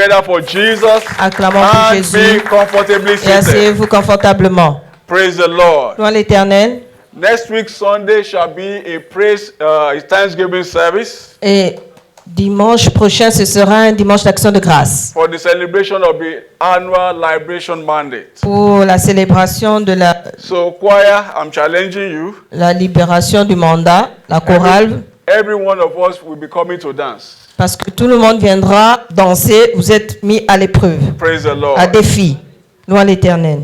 For Jesus, acclamons pour Jésus. Be comfortably Et asseyez-vous confortablement. Praise the Lord. Gloire à l'Éternel. Next week Sunday shall be a praise Thanksgiving service. Et dimanche prochain, ce sera un dimanche d'action de grâce. For the celebration of the annual liberation mandate. Pour la célébration de So choir, I'm challenging you. La libération du mandat, la chorale. Every one of us will be coming to dance. Parce que tout le monde viendra danser, vous êtes mis à l'épreuve, à défi. Gloire à l'Éternel.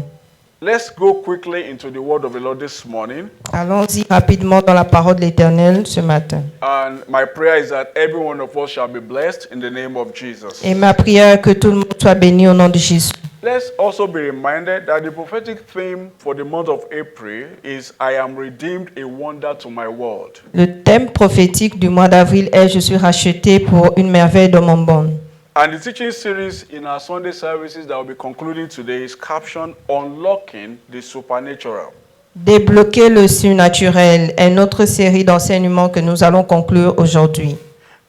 Let's go quickly into the word of the Lord this morning. Allons-y rapidement dans la parole de l'Éternel ce matin. And my prayer is that every one of us shall be blessed in the name of Jesus. Et ma prière est que tout le monde soit béni au nom de Jésus. Let's also be reminded that the prophetic theme for the month of April is I am redeemed, a wonder to my world. Le thème prophétique du mois d'avril est Je suis racheté pour une merveille dans mon monde. And the teaching series in our Sunday services that will be concluding today is captioned Unlocking the Supernatural. Débloquer le surnaturel est une autre série d'enseignements que nous allons conclure aujourd'hui.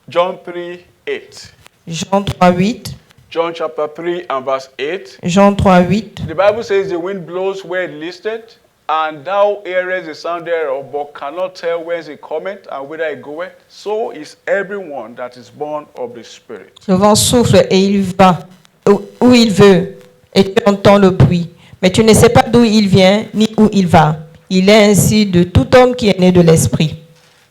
John 3:8. Jean 3:8. John chapter 3 and verse 8. Jean 3:8. The Bible says the wind blows where it listed, and thou hearest the sound thereof, but cannot tell whence it cometh and whither it goeth. So is everyone that is born of the Spirit. Le vent souffle et il va où il veut, et tu entends le bruit, mais tu ne sais pas d'où il vient ni où il va. Il est ainsi de tout homme qui est né de l'Esprit.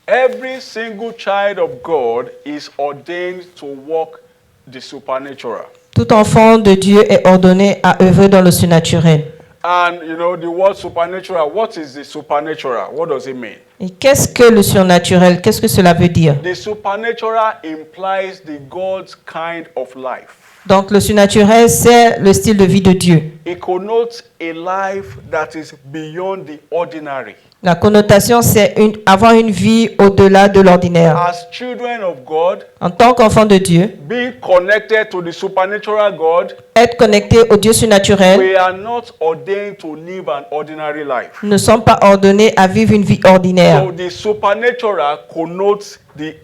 Every single child of God is ordained to walk the supernatural. Tout enfant de Dieu est ordonné à œuvrer dans le surnaturel. And you know the word supernatural, what is the supernatural? What does it mean? Et qu'est-ce que le surnaturel? Qu'est-ce que cela veut dire? The supernatural implies the God's kind of life. Donc le surnaturel, c'est le style de vie de Dieu. It connotes a life that is beyond the ordinary. La connotation, c'est avoir une vie au-delà de l'ordinaire. As children of God, en tant qu'enfants de Dieu, being connected to the supernatural God, être connecté au Dieu surnaturel, we are not ordained to live an ordinary life. Nous ne sommes pas ordonnés à vivre une vie ordinaire. So the supernatural connotes the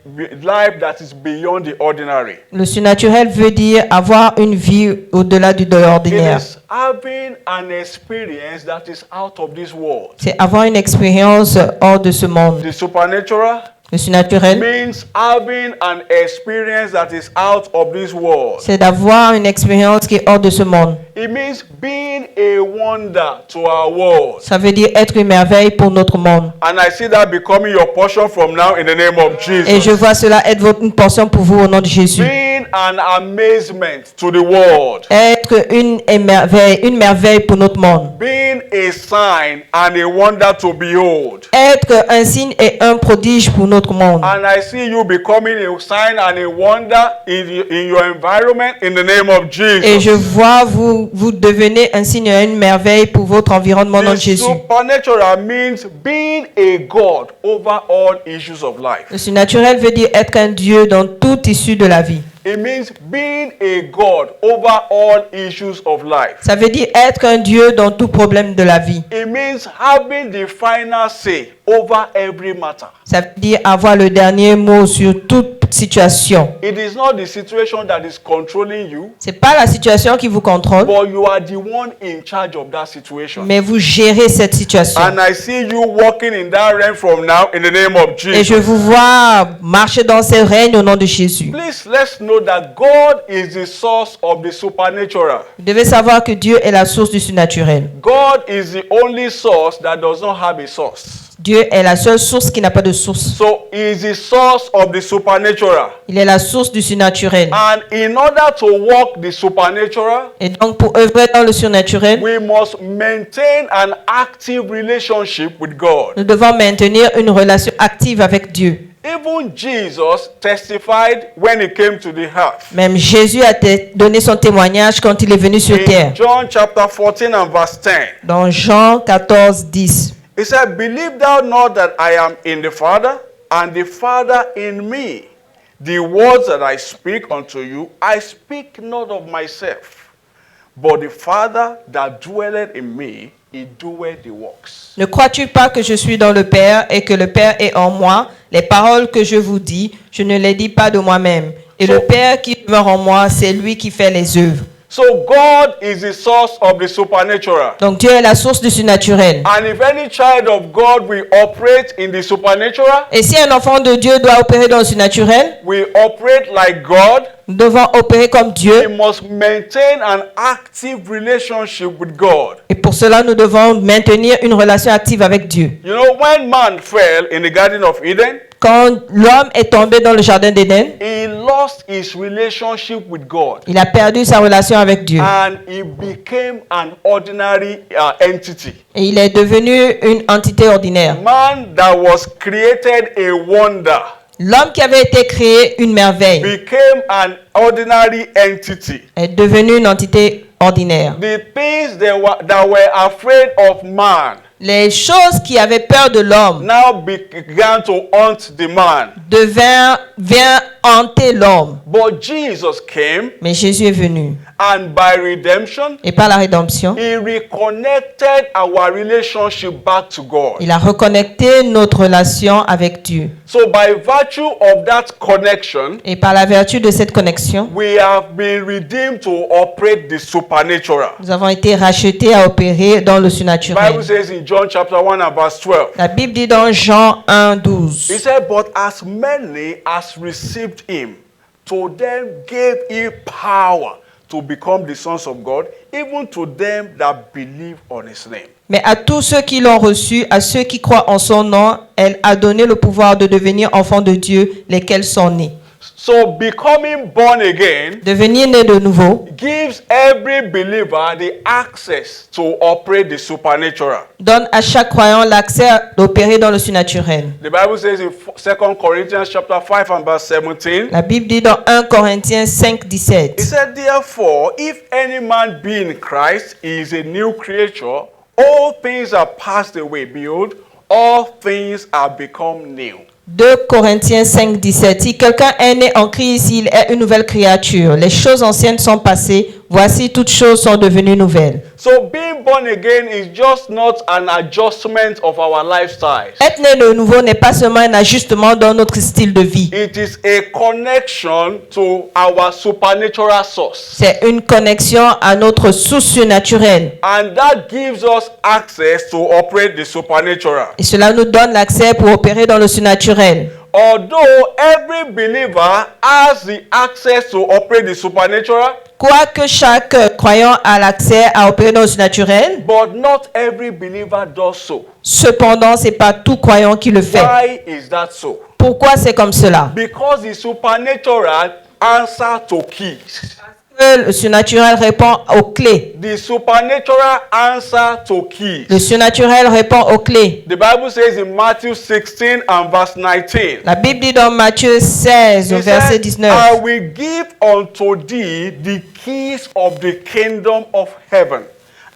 life that is beyond the ordinary. Le surnaturel veut dire avoir une vie au-delà de l'ordinaire. It is having an experience that is out of this world. C'est avoir une expérience hors de ce monde. The supernatural le surnaturel means having an experience that is out of this world. C'est d'avoir une expérience qui est hors de ce monde. It means being a wonder to our world. Ça veut dire être une merveille pour notre monde. And I see that becoming your portion from now in the name of Jesus. Et je vois cela être une portion pour vous au nom de Jésus. Being an amazement to the world. Être une merveille pour notre monde. Being a sign and a wonder to behold. Être un signe et un prodige pour notre monde. And I see you becoming a sign and a wonder in your environment in the name of Jesus. Et je vois vous devenez un signe et une merveille pour votre environnement dans Jésus. Supernatural means being a God over all issues of life. Le surnaturel veut dire être un Dieu dans toute issue de la vie. It means being a God over all issues of life. Ça veut dire être un Dieu dans tout problème de la vie. It means having the final say over every matter. Ça veut dire avoir le dernier mot sur toute situation. It is not the situation that is controlling you. C'est pas la situation qui vous contrôle. But you are the one in charge of that situation. Mais vous gérez cette situation. And I see you walking in that realm from now in the name of Jesus. Et je vous vois marcher dans ce règne au nom de Jésus. Please, let's know that God is the source of the supernatural. Vous devez savoir que Dieu est la source du surnaturel. God is the only source that does not have a source. Dieu est la seule source qui n'a pas de source. So he is the source of the supernatural. Il est la source du surnaturel. And in order to walk the supernatural, et donc pour œuvrer dans le surnaturel, we must maintain an active relationship with God. Nous devons maintenir une relation active avec Dieu. Even Jesus testified when he came to the earth. Même Jésus a donné son témoignage quand il est venu sur terre. John chapter 14 and verse 10. Dans Jean 14, 10. He said, "Believe thou not that I am in the Father, and the Father in me. The words that I speak unto you, I speak not of myself, but the Father that dwelleth in me, he doeth the works." Ne crois-tu pas que je suis dans le Père et que le Père est en moi? Les paroles que je vous dis, je ne les dis pas de moi-même. Et le Père qui demeure en moi, c'est lui qui fait les œuvres. So God is the source of the supernatural. Donc Dieu est la source du surnaturel. And if any child of God will operate in the supernatural, Et si un enfant de Dieu doit opérer dans le surnaturel, we operate like God, nous devons opérer comme we Dieu. must maintain an active relationship with God. Et pour cela, nous devons maintenir une relation active avec Dieu. You know, when man fell in the Garden of Eden, Quand l'homme est tombé dans le jardin d'Éden, he lost his relationship with God. il a perdu sa relation avec Dieu. And he became an ordinary entity. Et il est devenu une entité ordinaire. Man that was created a wonder L'homme qui avait été créé une merveille became an ordinary entity. est devenu une entité ordinaire. The things that were afraid of man Les choses qui avaient peur de l'homme now began to haunt the man. vinrent hanter l'homme. But Jesus came, Mais Jésus est venu. and by redemption, Et par la rédemption, he reconnected our relationship back to God. il a reconnecté notre relation avec Dieu. So by virtue of that connection, Et par la vertu de cette connexion, we have been redeemed to operate the supernatural. nous avons été rachetés à opérer dans le The surnaturel. Bible says in John chapter 1 and verse 12, La Bible dit dans Jean 1, he 12. said, but as many as received him, to them gave he power to become the sons of God, even to them that believe on his name. Mais à tous ceux qui l'ont reçu, à ceux qui croient en son nom, elle a donné le pouvoir de devenir enfants de Dieu, lesquels sont nés. So becoming born again Devenir né de nouveau gives every believer the access to operate the supernatural. donne à chaque croyant l'accès d'opérer dans le surnaturel. The Bible says in 2 Corinthians chapter 5 and verse 17, La Bible dit dans 1 Corinthiens 5, it 17. said, therefore, if any man be in Christ, he is a new creature. All things are passed away. Behold, all things are become new. 2 Corinthiens 5, 17. Si quelqu'un est né en Christ, il est une nouvelle créature. Les choses anciennes sont passées. Voici, toutes choses sont devenues nouvelles. So being born again is just not an adjustment of our lifestyles. Être né de nouveau n'est pas seulement un ajustement dans notre style de vie. It is a connection to our supernatural source. C'est une connexion à notre source surnaturelle. And that gives us access to operate the supernatural. Et cela nous donne l'accès pour opérer dans le surnaturel. Although every believer has the access to operate the supernatural, Quoique chaque croyant a l'accès à opérer dans le surnaturel, but not every believer does so. cependant, ce n'est pas tout croyant qui le fait. Why is that so? Pourquoi c'est comme cela? Because the supernatural answer to keys. Le surnaturel répond aux clés. The supernatural answer to keys. Le surnaturel répond aux clés. The Bible says in Matthew 16 and verse 19. La Bible dit dans Matthieu 16, au He verset said, 19. I will give unto thee the keys of the kingdom of heaven.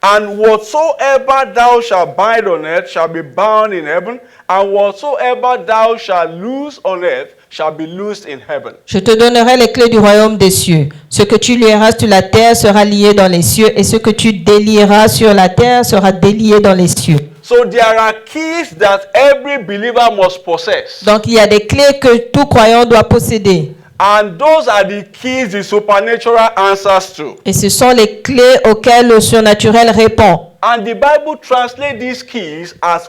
And whatsoever thou shalt bind on earth shall be bound in heaven, and whatsoever thou shalt loose on earth shall be loosed in heaven. Je te donnerai les clés du royaume des cieux. Ce que tu lieras sur la terre sera lié dans les cieux, et ce que tu délieras sur la terre sera délié dans les cieux. So there are keys that every believer must possess. Donc il y a des clés que tout croyant doit posséder. And those are the keys the supernatural answers to. Et ce sont les clés auxquelles le surnaturel répond. And the Bible translates these keys as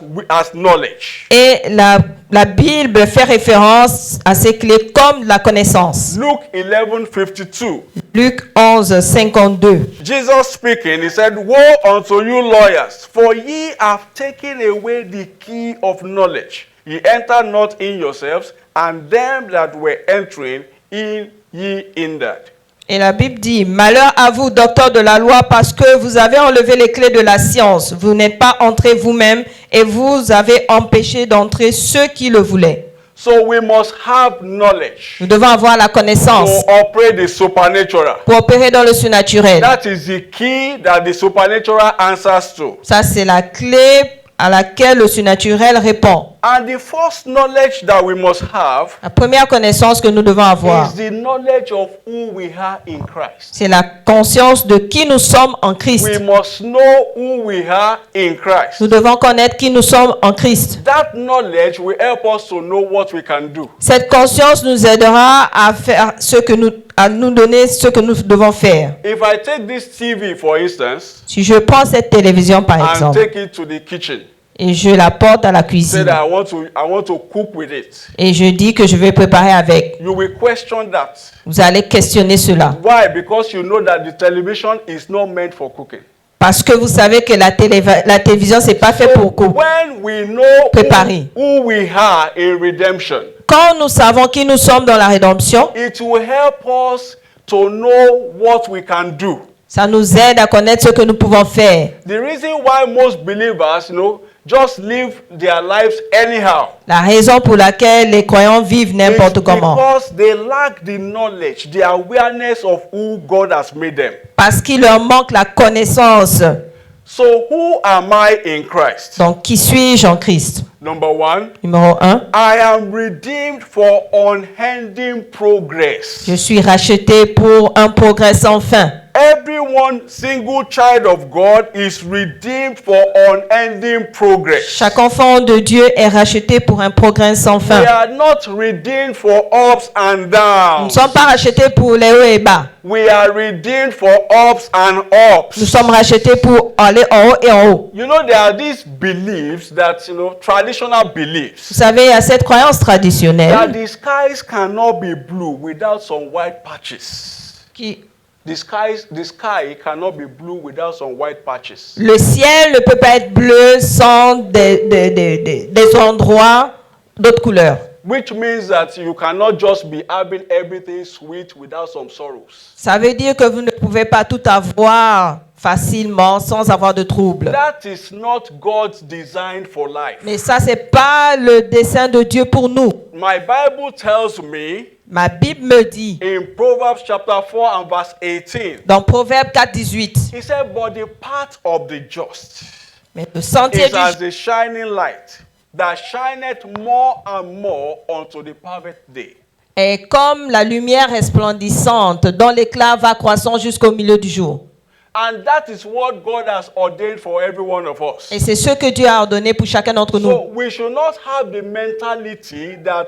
knowledge. Et la Bible fait référence à ces clés comme la connaissance. Luke 11:52. Luc 11, 52. Jesus speaking, he said, woe unto you lawyers, for ye have taken away the key of knowledge. Ye enter not in yourselves, and them that were entering in ye hindered. Et la Bible dit, malheur à vous, docteurs de la loi, parce que vous avez enlevé les clés de la science. Vous n'êtes pas entrés vous-même et vous avez empêché d'entrer ceux qui le voulaient. So we must have knowledge Nous devons avoir la connaissance to operate the supernatural. pour opérer dans le surnaturel. That is the key that the supernatural answers to. Ça, c'est la clé à laquelle le surnaturel répond. And the first knowledge that we must have La première connaissance que nous devons avoir, is the knowledge of who we are in Christ. c'est la conscience de qui nous sommes en Christ. We must know who we are in Christ. Nous devons connaître qui nous sommes en Christ. That knowledge will help us to know what we can do. Cette conscience nous aidera à faire à nous donner ce que nous devons faire. If I take this TV, for instance, Si je prends cette télévision par and exemple take it to the kitchen, et je la porte à la say cuisine that I want to cook with it, et je dis que je vais préparer avec, you will question that. vous allez questionner cela. Why? Because you know that the television is not meant for cooking. Parce que vous savez que la télévision, c'est pas fait pour couper. When we know Préparer. who we are in redemption, Quand nous savons qui nous sommes dans la rédemption, it will help us to know what we can do. ça nous aide à connaître ce que nous pouvons faire. The reason why most believers, just live their lives anyhow. La raison pour laquelle les croyants vivent n'importe comment. Because they lack the knowledge, the awareness of who God has made them. Parce qu'il leur manque la connaissance. So who am I in Christ? Donc, qui suis-je en Christ? Number one, Numéro 1. I am redeemed for unending progress. Je suis racheté pour un progrès sans fin. Everyone single child of God is redeemed for unending progress. Chaque enfant de Dieu est racheté pour un progrès sans fin. We are not redeemed for ups and Nous ne downs. sommes pas rachetés pour les hauts et bas. We are redeemed for ups and Nous ups. sommes rachetés pour aller en haut et en haut. You know, there are these beliefs that, traditional beliefs, Vous savez, il y a cette croyance that traditionnelle the skies cannot be blue without some white patches. qui... The sky cannot be blue without some white patches. Le ciel ne peut pas être bleu sans des endroits d'autres couleurs. Which means that you cannot just be having everything sweet without some sorrows. Ça veut dire que vous ne pouvez pas tout avoir facilement sans avoir de troubles. That is not God's design for life. Mais ça, c'est pas le dessein de Dieu pour nous. My Bible tells me Ma Bible me dit, in Proverbs chapter 4 and verse 18, dans Proverbe 4, 18, he said, but the path of the just mais le sentier is du as a shining light that shineth more and more unto the perfect day. est comme la lumière resplendissante dont l'éclat va croissant jusqu'au milieu du jour. And that is what God has ordained for every one of us. Et c'est ce que Dieu a ordonné pour chacun d'entre nous. So we should not have the mentality that,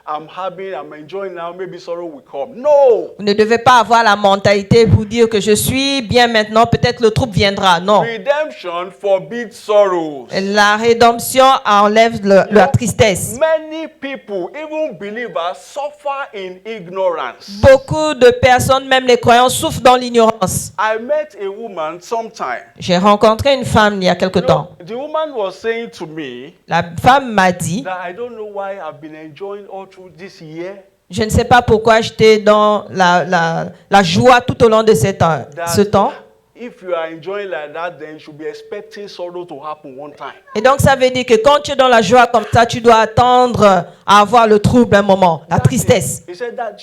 I'm enjoying now, maybe sorrow will come. No. Vous ne devez pas avoir la mentalité pour dire que je suis bien maintenant, peut-être le trouble viendra. Non. Redemption forbids sorrows. La rédemption enlève la tristesse. Many people, even believers, suffer in ignorance. Beaucoup de personnes, même les croyants, souffrent dans l'ignorance. I met a woman sometime. J'ai rencontré une femme il y a quelque temps. The woman was saying to me La femme m'a dit, that I don't know why I've been enjoying all through this year. je ne sais pas pourquoi j'étais dans la joie tout au long de ce temps. If you are enjoying like that, then you should be expecting sorrow to happen one time. Et donc ça veut dire que quand tu es dans la joie comme ça, tu dois attendre à avoir le trouble un moment, la tristesse. He said that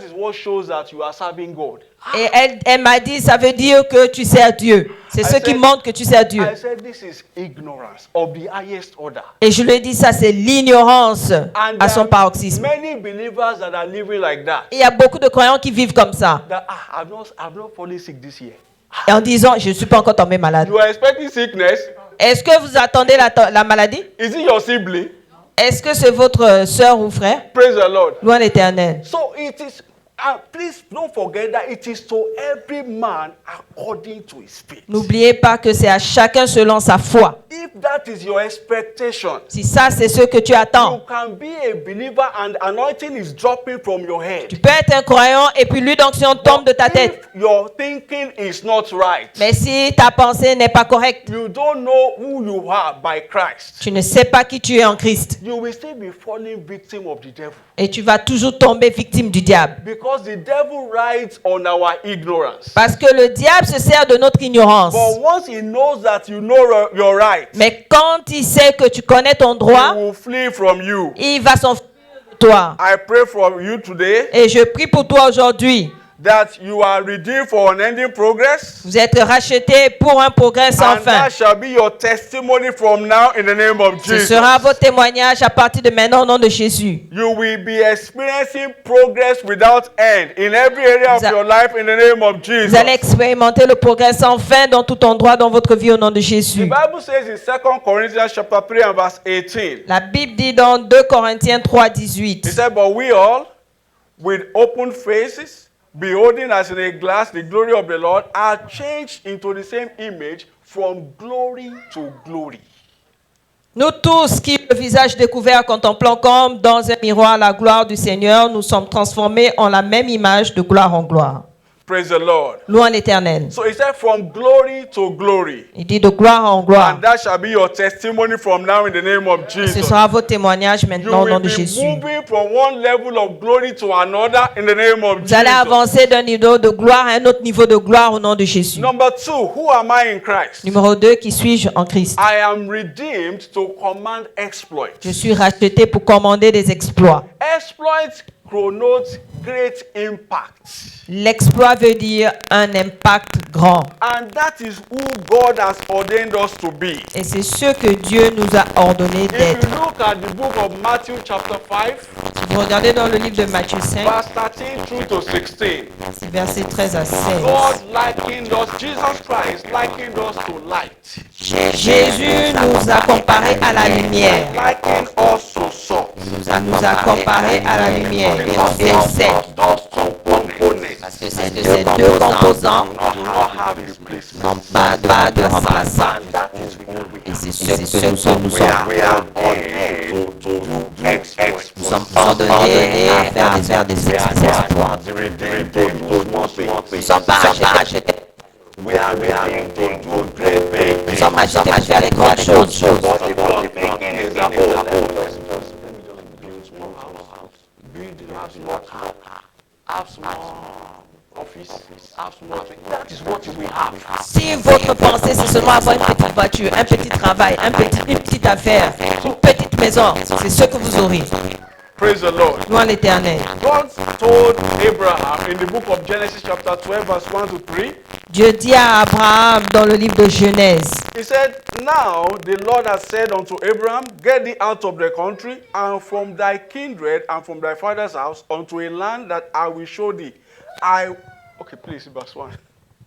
is what shows that you are serving God. Et elle m'a dit, ça veut dire que tu sers Dieu. C'est ce qui montre que tu sers Dieu. I said this is ignorance of the highest order. Et je lui ai dit, ça c'est l'ignorance à son paroxysme. Many believers that are living like that. Et il y a beaucoup de croyants qui vivent comme ça. That I've not fallen sick this year. Et en disant, je ne suis pas encore tombé malade. You are expecting sickness? Est-ce que vous attendez la maladie? Is it your sibling? Est-ce que c'est votre sœur ou frère? Praise the Lord. Louange l'Éternel. So it is, please don't forget that it is to every man according to his faith. N'oubliez pas que c'est à chacun selon sa foi. If that is your expectation, Si ça c'est ce que tu you attends, can be a believer and anointing is dropping from your head. tu peux être un croyant et puis l'huile d'onction tombe de ta tête. If your thinking is not right, Mais si ta pensée n'est pas correcte, you don't know who you are by Christ, tu ne sais pas qui tu es en Christ. you will still be falling victim of the devil. Et tu vas toujours tomber victime du diable. Because the devil rides on our ignorance. Parce que le diable se sert de notre ignorance. But once he knows that you know you're right, Mais quand il sait que tu connais ton droit, he will flee from you. il va s'enfuir de toi. I pray for you today Et je prie pour toi aujourd'hui that you are redeemed for unending progress. Vous êtes rachetés pour un progrès sans And fin. that shall be your testimony from now in the name of Ce Jesus. sera vos témoignages à partir de maintenant au nom de Jésus. You will be experiencing progress without end in every area of Vous a- your life in the name of Jesus. Vous allez expérimenter le progrès sans fin dans tout endroit dans votre vie au nom de The Jésus. Bible says in 2 Corinthians chapter 3 and verse 18. La Bible dit dans 2 Corinthiens 3, 18. He said, but we all, with open faces, beholding as in a glass the glory of the Lord, are changed into the same image from glory to glory. Nous tous qui, le visage découvert, contemplons comme dans un miroir la gloire du Seigneur, nous sommes transformés en la même image de gloire en gloire. Praise the Lord. Louons l'Éternel. So he said, from glory to glory. Il dit de gloire en gloire. And that shall be your testimony from now in the name of Ce Jesus. sera vos témoignages You maintenant au will nom de be Jésus. moving from one level of glory to another in the name of Vous allez Jesus. avancer d'un niveau de gloire à un autre niveau de gloire au nom de Jésus. Number 2, who am I in Christ? Numéro 2, qui suis-je en Christ? I am redeemed to command exploits. Je suis racheté pour commander des exploits. Exploits connote great impact. L'exploit veut dire un impact grand. And that is who God has ordained us to be. Et c'est ce que Dieu nous a ordonné If d'être. you look at the book of Matthew chapter 5, Si vous regardez dans le livre de Matthieu 5, verse 13 through to 16, c'est versets 13 à 16. God likened us, Jesus Christ likened us to light. Jésus nous a comparés à la lumière. Likened us to salt. Il nous a comparés à la lumière. Et on fait sec. Those two components Parce que ces deux composants do not have his place. n'ont pas de remplaçant. And that is who we Et c'est ce que nous sommes. We are ordained to do exploits. Nous sommes ordonnés à faire des exploits. Nous ne sommes pas rachetés. We are redeemed to do great things. Nous sommes rachetés pour faire des grandes choses. Si votre pensée c'est seulement avoir une petite voiture, un petit travail, une petite affaire, une petite maison, c'est ce que vous aurez. Praise the Lord. Louons l'Éternel. God told Abraham in the book of Genesis chapter 12 verse 1 to 3, Dieu dit à Abraham dans le livre de Genèse, he said, now the Lord has said unto Abraham, get thee out of the country and from thy kindred and from thy father's house unto a land that I will show thee. Okay, please, verse 1.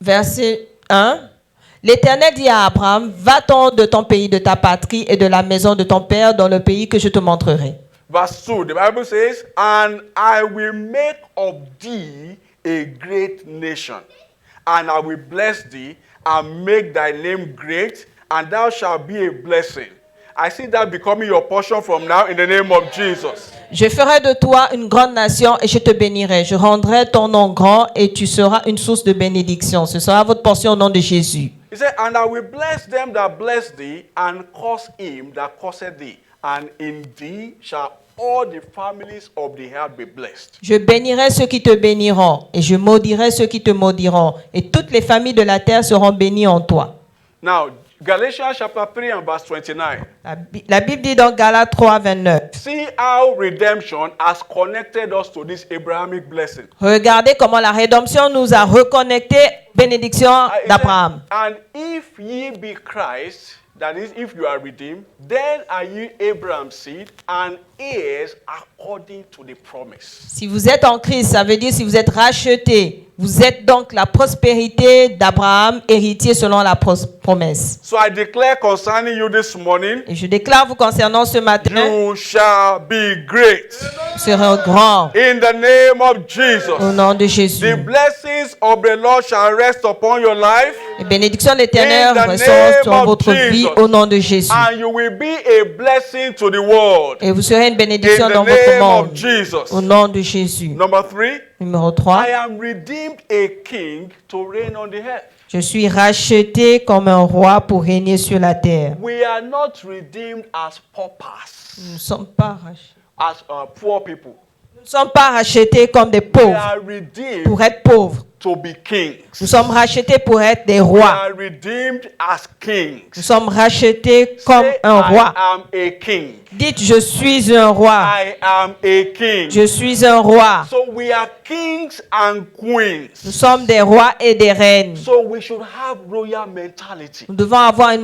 verset 1. L'Éternel dit à Abraham, va-t'en de ton pays, de ta patrie et de la maison de ton père dans le pays que je te montrerai. Verse 2, the Bible says, and I will make of thee a great nation, and I will bless thee, and make thy name great, and thou shalt be a blessing. I see that becoming your portion from now in the name of Jesus. Je ferai de toi une grande nation et je te bénirai. Je rendrai ton nom grand et tu seras une source de bénédiction. Ce sera votre portion au nom de Jésus. He said, and I will bless them that bless thee, and curse him that curseth thee. And in thee shall all the families of the earth be blessed. Je bénirai ceux qui te béniront et je maudirai ceux qui te maudiront. Et toutes les familles de la terre seront bénies en toi. Now, Galatians chapter 3 and verse 29. La Bible dit dans Galates 3, 29. See how redemption has connected us to this Abrahamic blessing. Regardez comment la rédemption nous a reconnectés. Bénédiction It said, d'Abraham. and if ye be Christ, that is, if you are redeemed, then are ye Abraham's seed and heirs according to the promise. Si vous êtes en Christ, ça veut dire si vous êtes rachetés, vous êtes donc la prospérité d'Abraham, héritier selon la promesse. So I declare concerning you this morning, Et je déclare vous concernant ce matin, you shall be great. vous serez grand In the name of au Jesus. nom de The Jésus. blessings of the Lord shall rest upon your life, Les bénédictions de l'Éternel In the restent name sur of votre vie Jesus. au nom de Jésus. and you will be a blessing to the world. Et vous serez une In bénédiction the dans votre name of monde Jesus. au nom de Jésus. Number 3, Numéro 3. I am redeemed a king to reign on the earth. Je suis racheté comme un roi pour régner sur la terre. We are not redeemed as paupers, Nous ne sommes pas rachetés. as poor people. Nous ne sommes pas rachetés comme des We pauvres are redeemed pour être pauvres. to be kings. Nous sommes rachetés pour être des We rois. are redeemed as kings. Nous sommes rachetés comme Say, un roi. I am a king. Dites, je suis un roi. I am a king. Je suis un roi. So we are kings and queens. Nous sommes des rois et des reines. So we should have royal mentality. Nous devons avoir une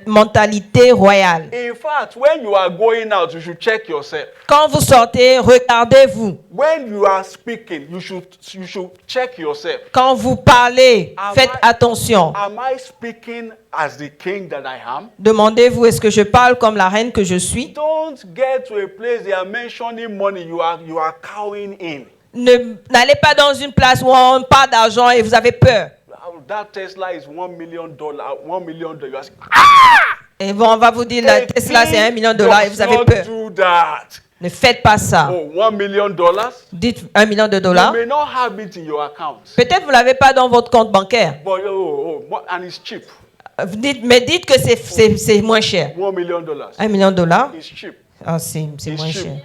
mentalité royale. In fact, when you are going out, you should check yourself. Quand vous sortez, regardez-vous. When you are speaking, you should check yourself. Quand vous parlez, faites attention. Am I speaking as the king that I am? Demandez-vous, est-ce que je parle comme la reine que je suis? Don't get to a place they are mentioning money. You are cowing in. N'allez pas dans une place où on parle d'argent et vous avez peur. That Tesla is $1 million. $1 million. You are saying, Et bon, on va vous dire, la Tesla c'est $1 million et vous avez peur. do that. Ne faites pas ça. Oh, $1 million. Dites $1 million. You may not have it in your account. Peut-être vous ne l'avez pas dans votre compte bancaire. But and it's cheap. Mais dites que c'est moins cher. $1 million. $1 million, It's cheap. ah, c'est It's moins cheap. cher.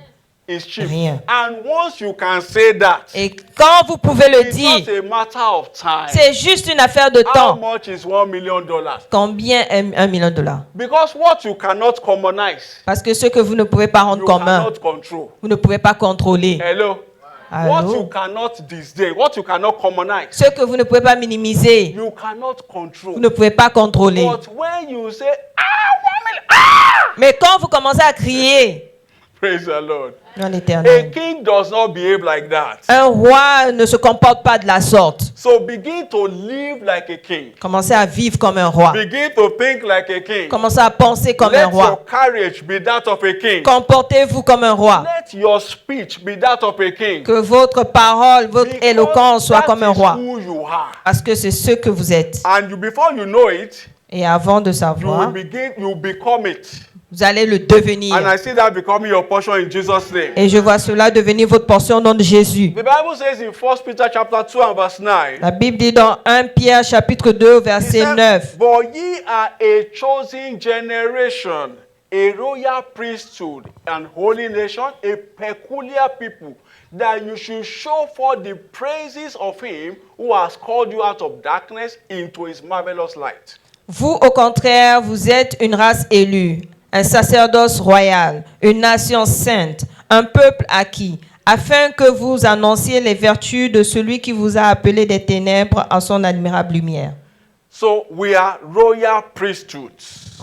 It's cheap. Rien. And once you can say that, Et quand vous pouvez le it's dire, not a matter of time. c'est juste une affaire de How temps. much is $1 million? Combien est $1 million? Because what you cannot commonize, Parce que ce que vous ne pouvez pas rendre you commun, cannot control. vous ne pouvez pas contrôler. Hello? Allô? What you cannot disdain, what you cannot commonize, Ce que vous ne pouvez pas minimiser, you cannot vous control. ne pouvez pas contrôler. But when you say, 1 million, Mais quand vous commencez à crier praise the Lord. dans A l'Éternel, king does not behave like that. un roi ne se comporte pas de la sorte. So begin to live like a king. Commencez à vivre comme un roi. Begin to think like a king. Commencez à penser comme un Let roi. your courage be that of a king. Comportez-vous comme un roi. Let your speech be that of a king. Que votre parole, votre Because éloquence soit that comme un is roi. who you are. Parce que c'est ce que vous êtes. And before you know it, Et avant de you savoir, will become it. vous allez le devenir. And I see that becoming your portion in Jesus' name. Et je vois cela devenir votre portion au nom de Jésus. The Bible says in 1 Peter chapter 2 and verse 9, La Bible dit dans 1 Pierre chapitre 2 it verset says, 9. "But ye are a chosen generation, a royal priesthood, and holy nation, a peculiar people, that you should show forth the praises of him who has called you out of darkness into his marvelous light." Vous, au contraire, vous êtes une race élue, un sacerdoce royal, une nation sainte, un peuple acquis, afin que vous annonciez les vertus de celui qui vous a appelé des ténèbres à son admirable lumière. So we are royal priesthoods.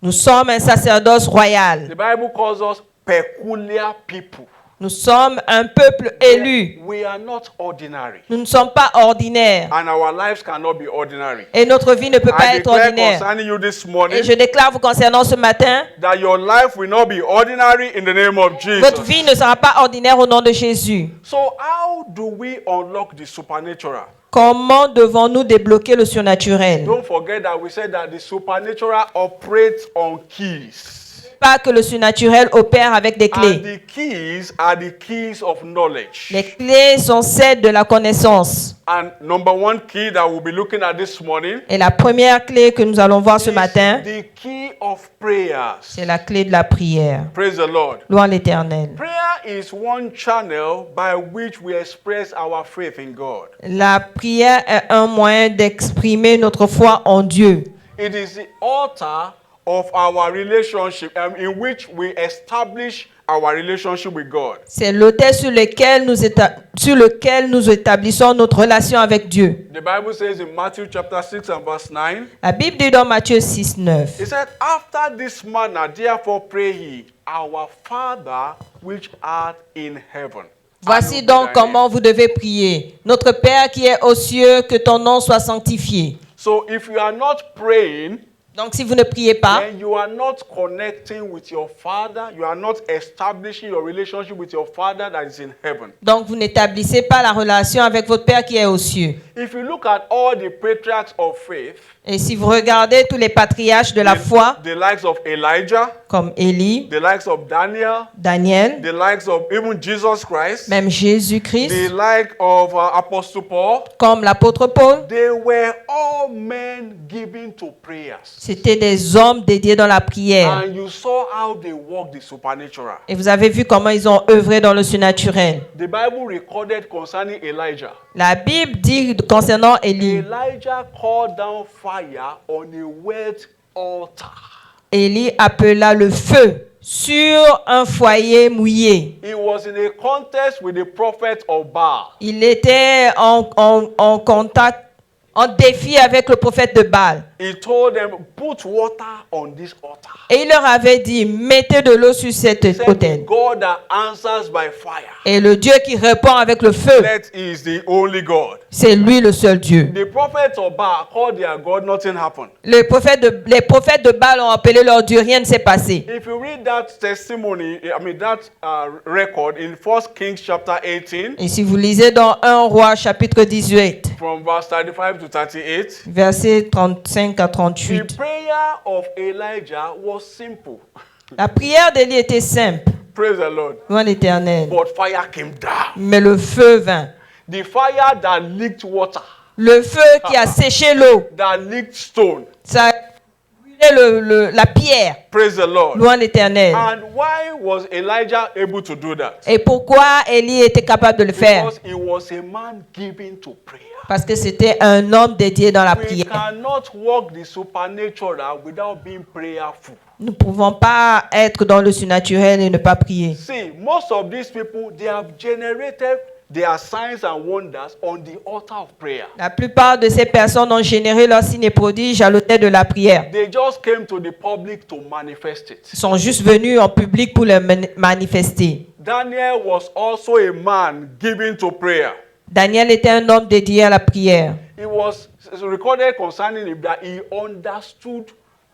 Nous sommes un sacerdoce royal. The Bible calls us peculiar people. Nous sommes un peuple élu. We are not ordinary. Nous ne sommes pas ordinaires. And our lives cannot be ordinary. Et notre vie ne peut pas I être declare ordinaire. concerning you this morning Et je déclare vous concernant ce matin, that your life will not be ordinary in the name of votre Jesus. vie ne sera pas ordinaire au nom de Jésus. So how do we unlock the supernatural? Comment devons-nous débloquer le surnaturel? Don't forget that we said that the supernatural operates on keys. Pas que le surnaturel opère avec des And clés. the keys are the keys of knowledge. Les clés sont celles de la connaissance. And number one key that we'll be looking at this morning Et la première clé que nous allons voir ce is matin, the key of prayers. c'est la clé de la prière. Praise the Lord. Louons l'Éternel. Prayer is one channel by which we express our faith in God. La prière est un moyen d'exprimer notre foi en Dieu. It is the altar of our relationship in which we establish our relationship with God. C'est l'autel sur lequel nous établissons notre relation avec Dieu. The Bible says in Matthew chapter 6 and verse 9, La Bible dit dans Matthieu 6, 9. it said, "After this manner, therefore pray ye, our Father which art in heaven." Voici Hallowed be donc thy comment name. vous devez prier. Notre Père qui est aux cieux, que ton nom soit sanctifié. So if you are not praying, Donc si vous ne priez pas, then you are not connecting with your Father. You are not establishing your relationship with your Father that is in heaven. donc vous n'établissez pas la relation avec votre Père qui est aux cieux. If you look at all the patriarchs of faith, Et si vous regardez tous les patriarches de la foi, the likes of Elijah, comme Élie, the likes of Daniel, Daniel, the likes of even Jesus Christ, même the Jésus-Christ, like of Apostle Paul, comme l'apôtre Paul, they were all all men given to prayers. C'était des hommes dédiés dans la prière. And you saw how they walked the supernatural. Et vous avez vu comment ils ont œuvré dans le surnaturel. The Bible recorded concerning Elijah. La Bible dit concernant Élie. Elijah called down fire on a wet altar. Élie appela le feu sur un foyer mouillé. He was in a contest with the prophet of Baal. Il était en contact, en défi avec le prophète de Baal. He told them, put water on this altar. Et il leur avait dit, mettez de l'eau sur cet He said, autel. God that answers by fire. Et le Dieu qui répond avec le feu, That is the only God. c'est lui le seul Dieu. The prophets of Baal called their God, nothing happened. Les prophètes de Baal ont appelé leur Dieu, rien ne s'est passé. If you read that testimony, that record in 1 Kings chapter 18, Et si vous lisez dans 1 Roi chapitre 18, from verse 35 to 38, versets 35 à the 38, prayer of Elijah was simple. la prière d'Élie était simple, Praise the Lord. loin l'Éternel. But fire came down. Mais le feu vint. The fire that leaked water, Le feu qui a séché l'eau, that leaked stone. ça a brûlé la pierre, Praise the Lord. loin l'Éternel. And why was Elijah able to do that? Et pourquoi Élie était capable de le faire? Because he was a man given to prayer. Parce que c'était un homme dédié dans la We prière. cannot walk the supernatural without being prayerful. Nous ne pouvons pas être dans le surnaturel et ne pas prier. See, most of these people, they have generated their signs and wonders on the altar of prayer. La plupart de ces personnes ont généré leurs signes et prodiges à l'autel de la prière. They just came to the public to manifest it. Ils sont juste venus en public pour le manifester. Daniel was also a man given to prayer. Daniel était un homme dédié à la prière. It was recorded concerning him that he understood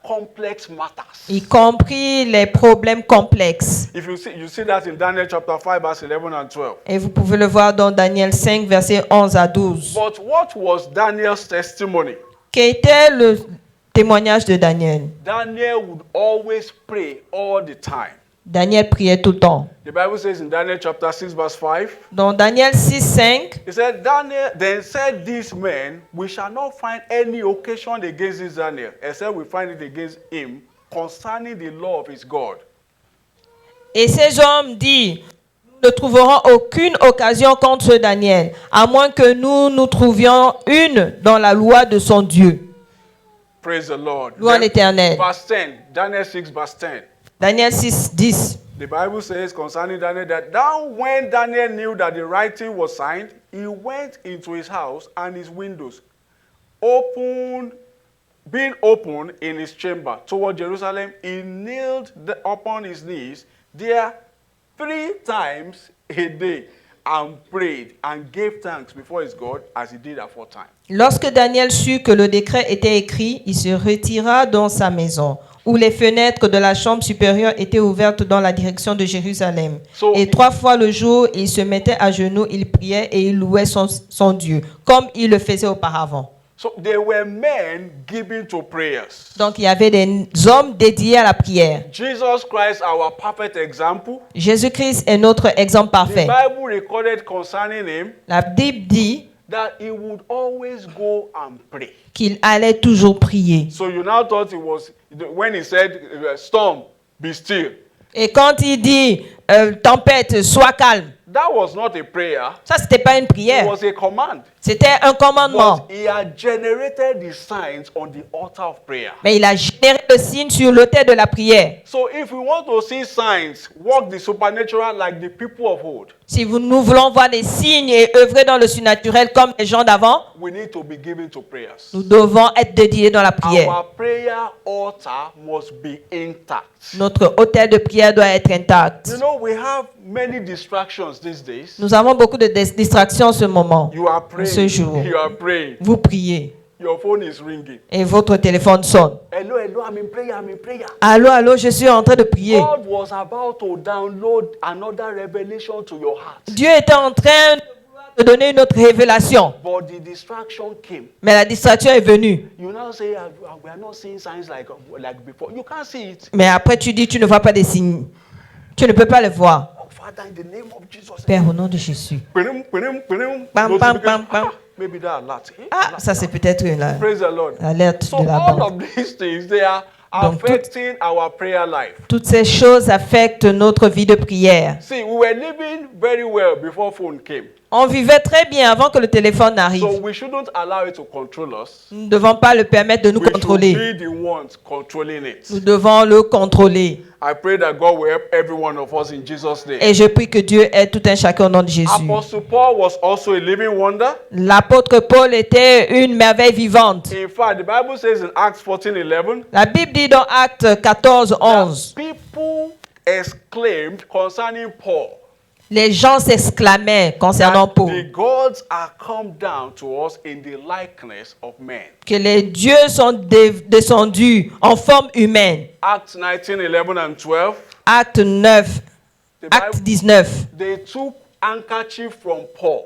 complex matters. Y compris les problèmes complexes. If you see that in Daniel chapter 5 verse 11 and 12. Et vous pouvez le voir dans Daniel 5, versets 11 à 12. But what was Daniel's testimony? Quel était le témoignage de Daniel? Daniel would always pray all the time. Daniel priait tout le temps. The Bible says in Daniel chapter 6 verse 5, Dans Daniel 6, 5, it said, Daniel then said these men, we shall not find any occasion against this Daniel, except we find it against him concerning the law of his God. et ces hommes disent, nous ne trouverons aucune occasion contre ce Daniel, à moins que nous trouvions une dans la loi de son Dieu. Praise the Lord. Louange Then, l'Éternel. verse 10, Daniel 6 verse 10. Daniel 6, 10. The Bible says concerning Daniel that now when Daniel knew that the writing was signed, he went into his house and his windows being open in his chamber toward Jerusalem, he knelt upon his knees there 3 times a day and prayed and gave thanks before his God as he did aforetime. Lorsque Daniel sut que le décret était écrit, il se retira dans sa maison, où les fenêtres de la chambre supérieure étaient ouvertes dans la direction de Jérusalem. Et 3 fois le jour, il se mettait à genoux, il priait et il louait son Dieu, comme il le faisait auparavant. So there were men given to prayers. Donc il y avait des hommes dédiés à la prière. Jesus Christ, our perfect example. Jésus-Christ est notre exemple The parfait. Bible recorded concerning him La Bible dit that he would always go and pray. qu'il allait toujours prier. So you now thought it was when he said, storm, be still. Et quand il dit tempête, sois calme, That was not a prayer. ça c'était pas une It prière, was a command. c'était un commandement. But he had generated the signs on the altar of prayer. Mais il a généré le signe sur l'autel de la prière. So if we want to see signs, walk the supernatural like the people of old, Si nous voulons voir des signes et œuvrer dans le surnaturel comme les gens d'avant, we need to be given to prayers. nous devons être dédiés dans la prière. Our prayer altar must be intact. Notre autel de prière doit être intact. You know, we have many distractions these days. Nous avons beaucoup de distractions en ce moment. You are Ce jour. praying. You are praying. Vous priez Your phone is ringing. et votre téléphone sonne. Hello, I'm in prayer. I'm in prayer. Allô, allô, je suis en train de prier. God was about to download another revelation to your heart. Dieu était en train de donner une autre révélation. But the distraction came. Mais la distraction est venue. You now say, we are not seeing signs like before. You can't see it. Mais après, tu dis, tu ne vois pas des signes. Tu ne peux pas le voir. Oh, Father, in the name of Jesus. Père, au nom de Jésus. Prim, prim, prim. Pam, pam, pam, pam. maybe that alert. Ah, ça c'est peut-être une Praise the Lord. alerte So de la all banque. of these things, they are Donc, affecting our prayer life. Toutes ces choses affectent notre vie de prière. See, we were living very well before phone came. On vivait très bien avant que le téléphone So n'arrive. we shouldn't allow it to control us. Nous ne devons pas le permettre de nous We should contrôler. be the ones controlling it. Nous devons le contrôler. I pray that God will help every one of us in Jesus' name. Et je prie que Dieu aide tout un chacun au nom de Jésus. Apostle Paul was also a living wonder. L'apôtre Paul était une merveille vivante. In fact, the Bible says in Acts 14:11, La Bible dit dans Actes 14, 11, people exclaimed concerning Paul les gens s'exclamaient concernant that Paul the gods are come down to us in the likeness of men. que les dieux sont descendus en forme humaine. Acts 19:11 and 12. Acte 9, The Acte Bible, 19. they took handkerchief from Paul,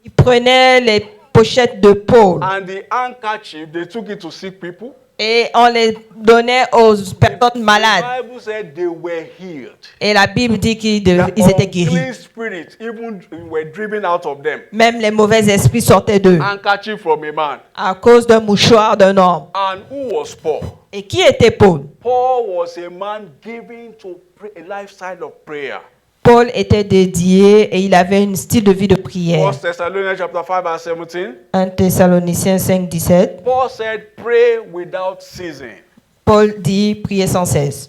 Ils prenaient les pochettes de Paul and the handkerchief they took it to sick people. et on les donnait aux personnes malades. The Bible said they were healed. Et la Bible dit qu'ils The étaient guéris. unclean spirits even were driven out of them. Même les mauvais esprits sortaient d'eux Handkerchief from a man. à cause d'un mouchoir d'un homme. And who was Paul? Et qui était Paul? Paul was a man given to a lifestyle of prayer. Paul était dédié et il avait un style de vie de prière. 1 Thessalonians chapter 5 verse 17. 1 Thessaloniciens 5, 17. Paul said, pray without ceasing. Paul dit prier sans cesse.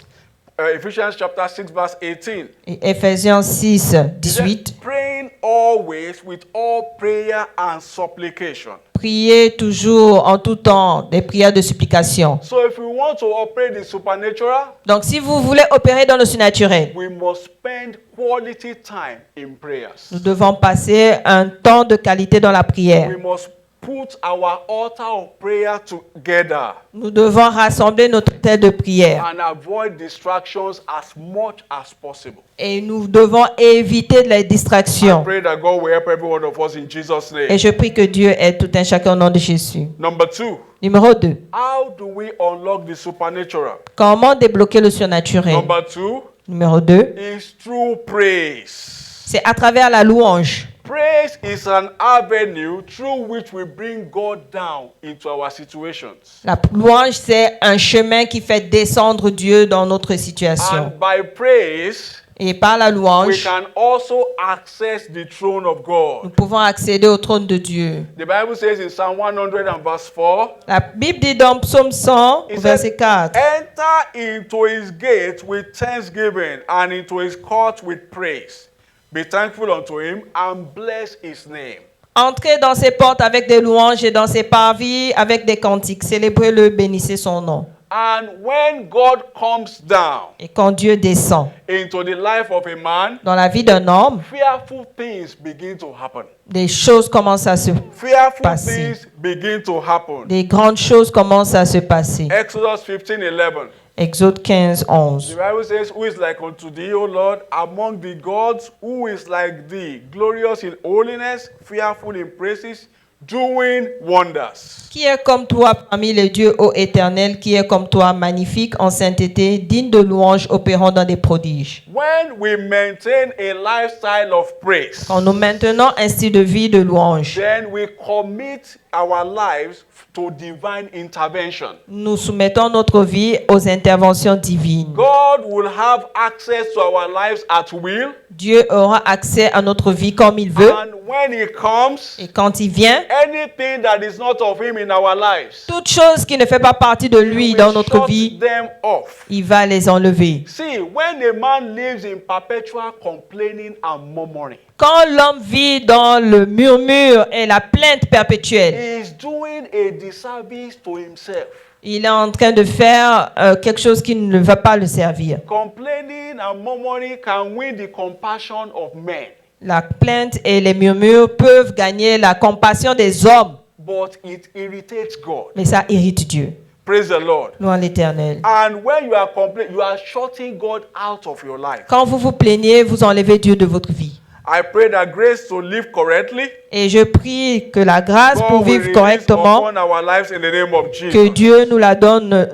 Ephesians chapter 6 verse 18. Et Ephésiens 6, He said, 18. praying always with all prayer and supplication. Priez toujours en tout temps des prières de supplication. So if we want to operate the supernatural, Donc si vous voulez opérer dans le surnaturel, we must spend quality time in prayers. nous devons passer un temps de qualité dans la prière. We must put our altar of prayer together Nous devons rassembler notre tête de prière. and avoid distractions as much as possible. Et nous devons éviter les I distractions. pray that God will help every one of us in Jesus' Et name. je prie que Dieu aide tout un chacun au nom de Jésus. Number 2, Numéro 2. how do we unlock the supernatural? Comment débloquer le surnaturel? Number 2 Numéro 2. is through praise. C'est à travers la louange. Praise is an avenue through which we bring God down into our situations. La louange, c'est un chemin qui fait descendre Dieu dans notre situation. And by praise, Et par la we louange, can also access the throne of nous God. pouvons accéder au trône de Dieu. The Bible says in Psalm 100 and verse 4, La Bible dit dans Psaume 100, it verset says, 4, enter into his gate with thanksgiving and into his court with praise. Be thankful unto him and bless his name. entrez dans ses portes avec des louanges et dans ses parvis avec des cantiques. Célébrez-le, bénissez son nom. And when God comes down Et quand Dieu descend into the life of a man, dans la vie d'un homme, fearful things begin to happen. des choses commencent à se Fearful passer. things begin to happen. Des grandes choses commencent à se passer. Exodus 15:11. Exode 15, The 11. Bible says, who is like unto thee, O Lord, among the gods, who is like thee, glorious in holiness, fearful in praises, doing wonders. Qui est comme toi parmi les dieux, ô Éternel, qui est comme toi, magnifique en sainteté, digne de louange, opérant dans des prodiges. When we maintain a lifestyle of praise, Quand nous maintenons un style de vie de louange, then we commit our lives to divine intervention. nous soumettons notre vie aux interventions divines. God will have access to our lives at will, Dieu aura accès à notre vie comme il veut. and when He comes, Et quand il vient, anything that is not of Him in our lives, toute chose qui ne fait pas partie de lui we dans notre shut vie, them off. il va les enlever. See, when a man lives in perpetual complaining and murmuring, Quand l'homme vit dans le murmure et la plainte perpétuelle, he is doing a disservice to himself. il est en train de faire quelque chose qui ne va pas le servir. Complaining and murmuring can win the compassion of men, La plainte et les murmures peuvent gagner la compassion des hommes, but it irritates God. mais ça irrite Dieu. Praise the Lord. Loin l'Éternel. And when you are complaining, you are shutting God out of your life. Quand vous vous plaignez, vous enlevez Dieu de votre vie. I pray that grace to live correctly, Et je prie que la grâce pour God will vivre release correctement, upon our lives in the name of que Jesus. Dieu nous la donne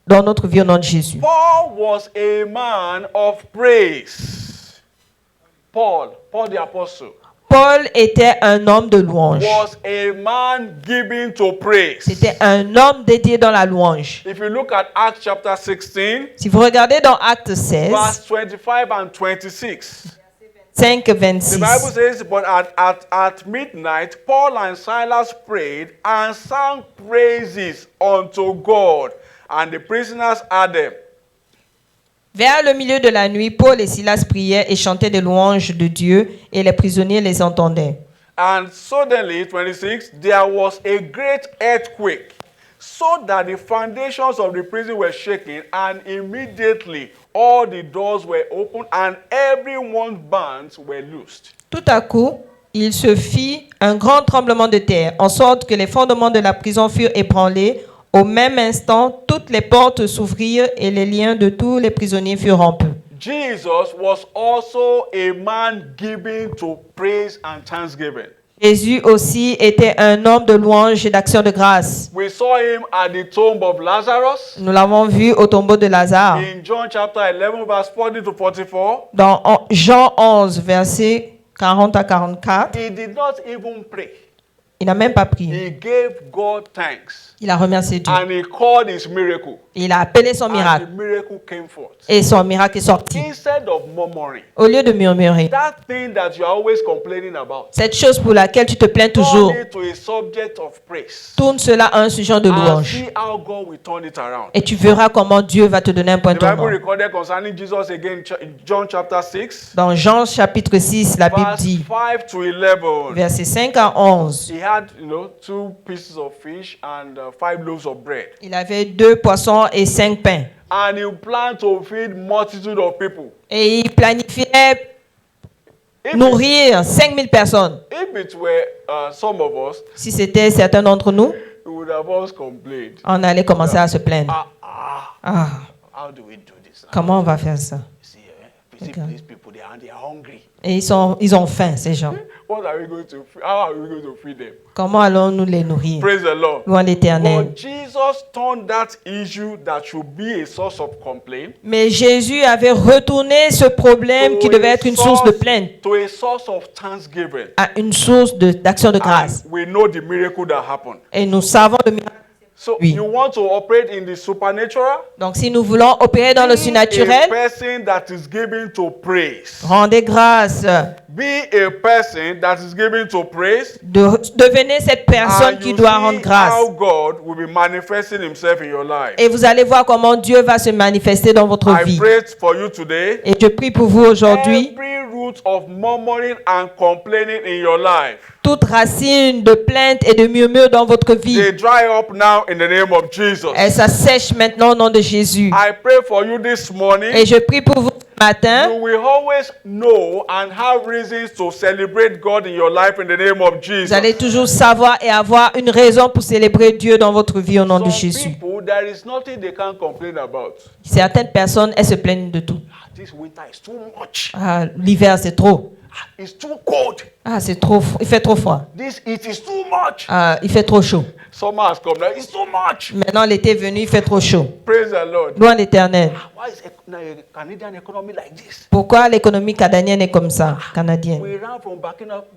dans notre vie au nom de Jésus. Paul was a man of praise. Paul the apostle. Paul était un homme de louange. was a man given to praise. C'était un homme dédié dans la louange. If you look at Acts chapter 16, Si vous regardez dans Acte 16, verse 25 and 26, 5, the Bible 26, says, but at midnight, Paul and Silas prayed and sang praises unto God, and the prisoners heard them. vers le milieu de la nuit, Paul et Silas priaient et chantaient des louanges de Dieu et les prisonniers les entendaient. And suddenly, 26, there was a great earthquake, so that the foundations of the prison were shaken, and immediately all the doors were opened, and everyone's bands were loosed. Tout à coup, il se fit un grand tremblement de terre, en sorte que les fondements de la prison furent ébranlés. Au même instant, toutes les portes s'ouvrirent et les liens de tous les prisonniers furent rompus. Jesus was also a man given to praise and thanksgiving. Jésus aussi était un homme de louange et d'action de grâce. We saw him at the tomb of Lazarus Nous l'avons vu au tombeau de Lazare. in John chapter 11, verse 40 to 44. Dans Jean 11, versets 40 à 44, He did not even pray. il n'a même pas prié. He gave God thanks, Il a remercié Dieu. and he called his miracle. Il a appelé son And miracle. the miracle came forth. Et son miracle est sorti. Instead of murmuring, Au lieu de murmurer, that thing that you're always complaining about, cette chose pour laquelle tu te plains toujours, turn it to a subject of praise. tourne cela à un sujet de And louange. see how God will turn it around. Et tu verras comment Dieu va te donner un point The Bible tournant. recorded concerning Jesus again in John chapter 6, Dans Jean chapitre 6, la Bible verse dit, 5 to 11. versets 5 à 11, He had, 2 pieces of fish and 5 loaves of bread. il avait 2 poissons et 5 pains. And he planned to feed multitude of people. Et il planifiait If nourrir 5000 personnes. it were some of us, Si c'était certains d'entre nous, we would have always complained. on allait commencer à se plaindre. Ah, How do we do this? comment on va faire ça? See, see Okay. these people, they are hungry. Et ils ont faim, ces gens. What are we going to? How are we going to feed them? Comment allons-nous les nourrir? Praise the Lord. Loin l'Éternel. But Jesus turned that issue that should be a source of complaint Mais Jésus avait retourné ce problème qui devait être une source de plainte to a source of thanksgiving. à une source d'action de grâce. And we know the miracle that happened. Et nous savons le miracle. So Oui. you want to operate in the supernatural? Donc si nous voulons opérer dans le Be a surnaturel, person that is given to praise. rendez grâce. Be a person that is given to praise. Devenez cette personne And qui you doit rendre see grâce. how God will be manifesting himself in your life. Et vous allez voir comment Dieu va se manifester dans votre I vie. pray for you today. Et je prie pour vous aujourd'hui. Every root of murmuring and complaining in your life, Toute racine de plainte et de murmure dans votre vie, they dry up now in the name of Jesus. elle s'assèche maintenant au nom de Jésus. I pray for you this morning. Et je prie pour vous ce matin. You will always know and have reasons to celebrate God in your life in the name of Jesus. Vous allez toujours savoir et avoir une raison pour célébrer Dieu dans votre vie au nom de Some Jésus. people, there is nothing they can complain about. Certaines personnes, elles se plaignent de tout. This winter is too much. Ah, l'hiver, c'est trop. It's too cold. Ah, c'est trop. Il fait trop froid. This heat is too much. Ah, il fait trop chaud. Summer has come now. It's too much. Maintenant, l'été est venu, il fait trop chaud. Praise the Lord. Loin l'Éternel. Why is Canadian economy like this? Pourquoi l'économie canadienne est comme ça, canadienne? We ran from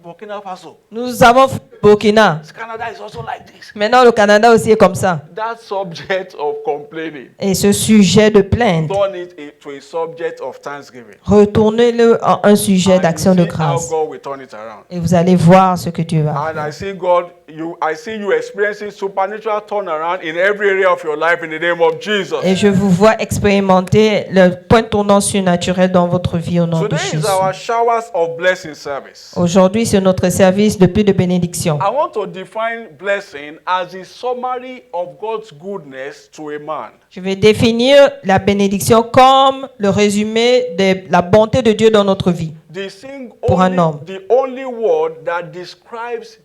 Burkina Faso. Nous avons fait le Burkina. Canada is also like this. Maintenant, le Canada aussi est comme ça. That subject of complaining, Et ce sujet de plainte, turn it to a subject of thanksgiving. retournez-le en un sujet And d'action you de see how grâce. God will turn it around. Et vous allez voir ce que Dieu va And faire. I see I see you experiencing supernatural turnaround in every area of your life in the name of Jesus. Et je vous vois expérimenter le point tournant surnaturel dans votre vie au nom de Today is Jésus. our showers of blessing service. Aujourd'hui, c'est notre service de plus de bénédiction. I want to define blessing as a summary of God's goodness to a man. Je vais définir la bénédiction comme le résumé de la bonté de Dieu dans notre vie. Pour un homme. The only word that describes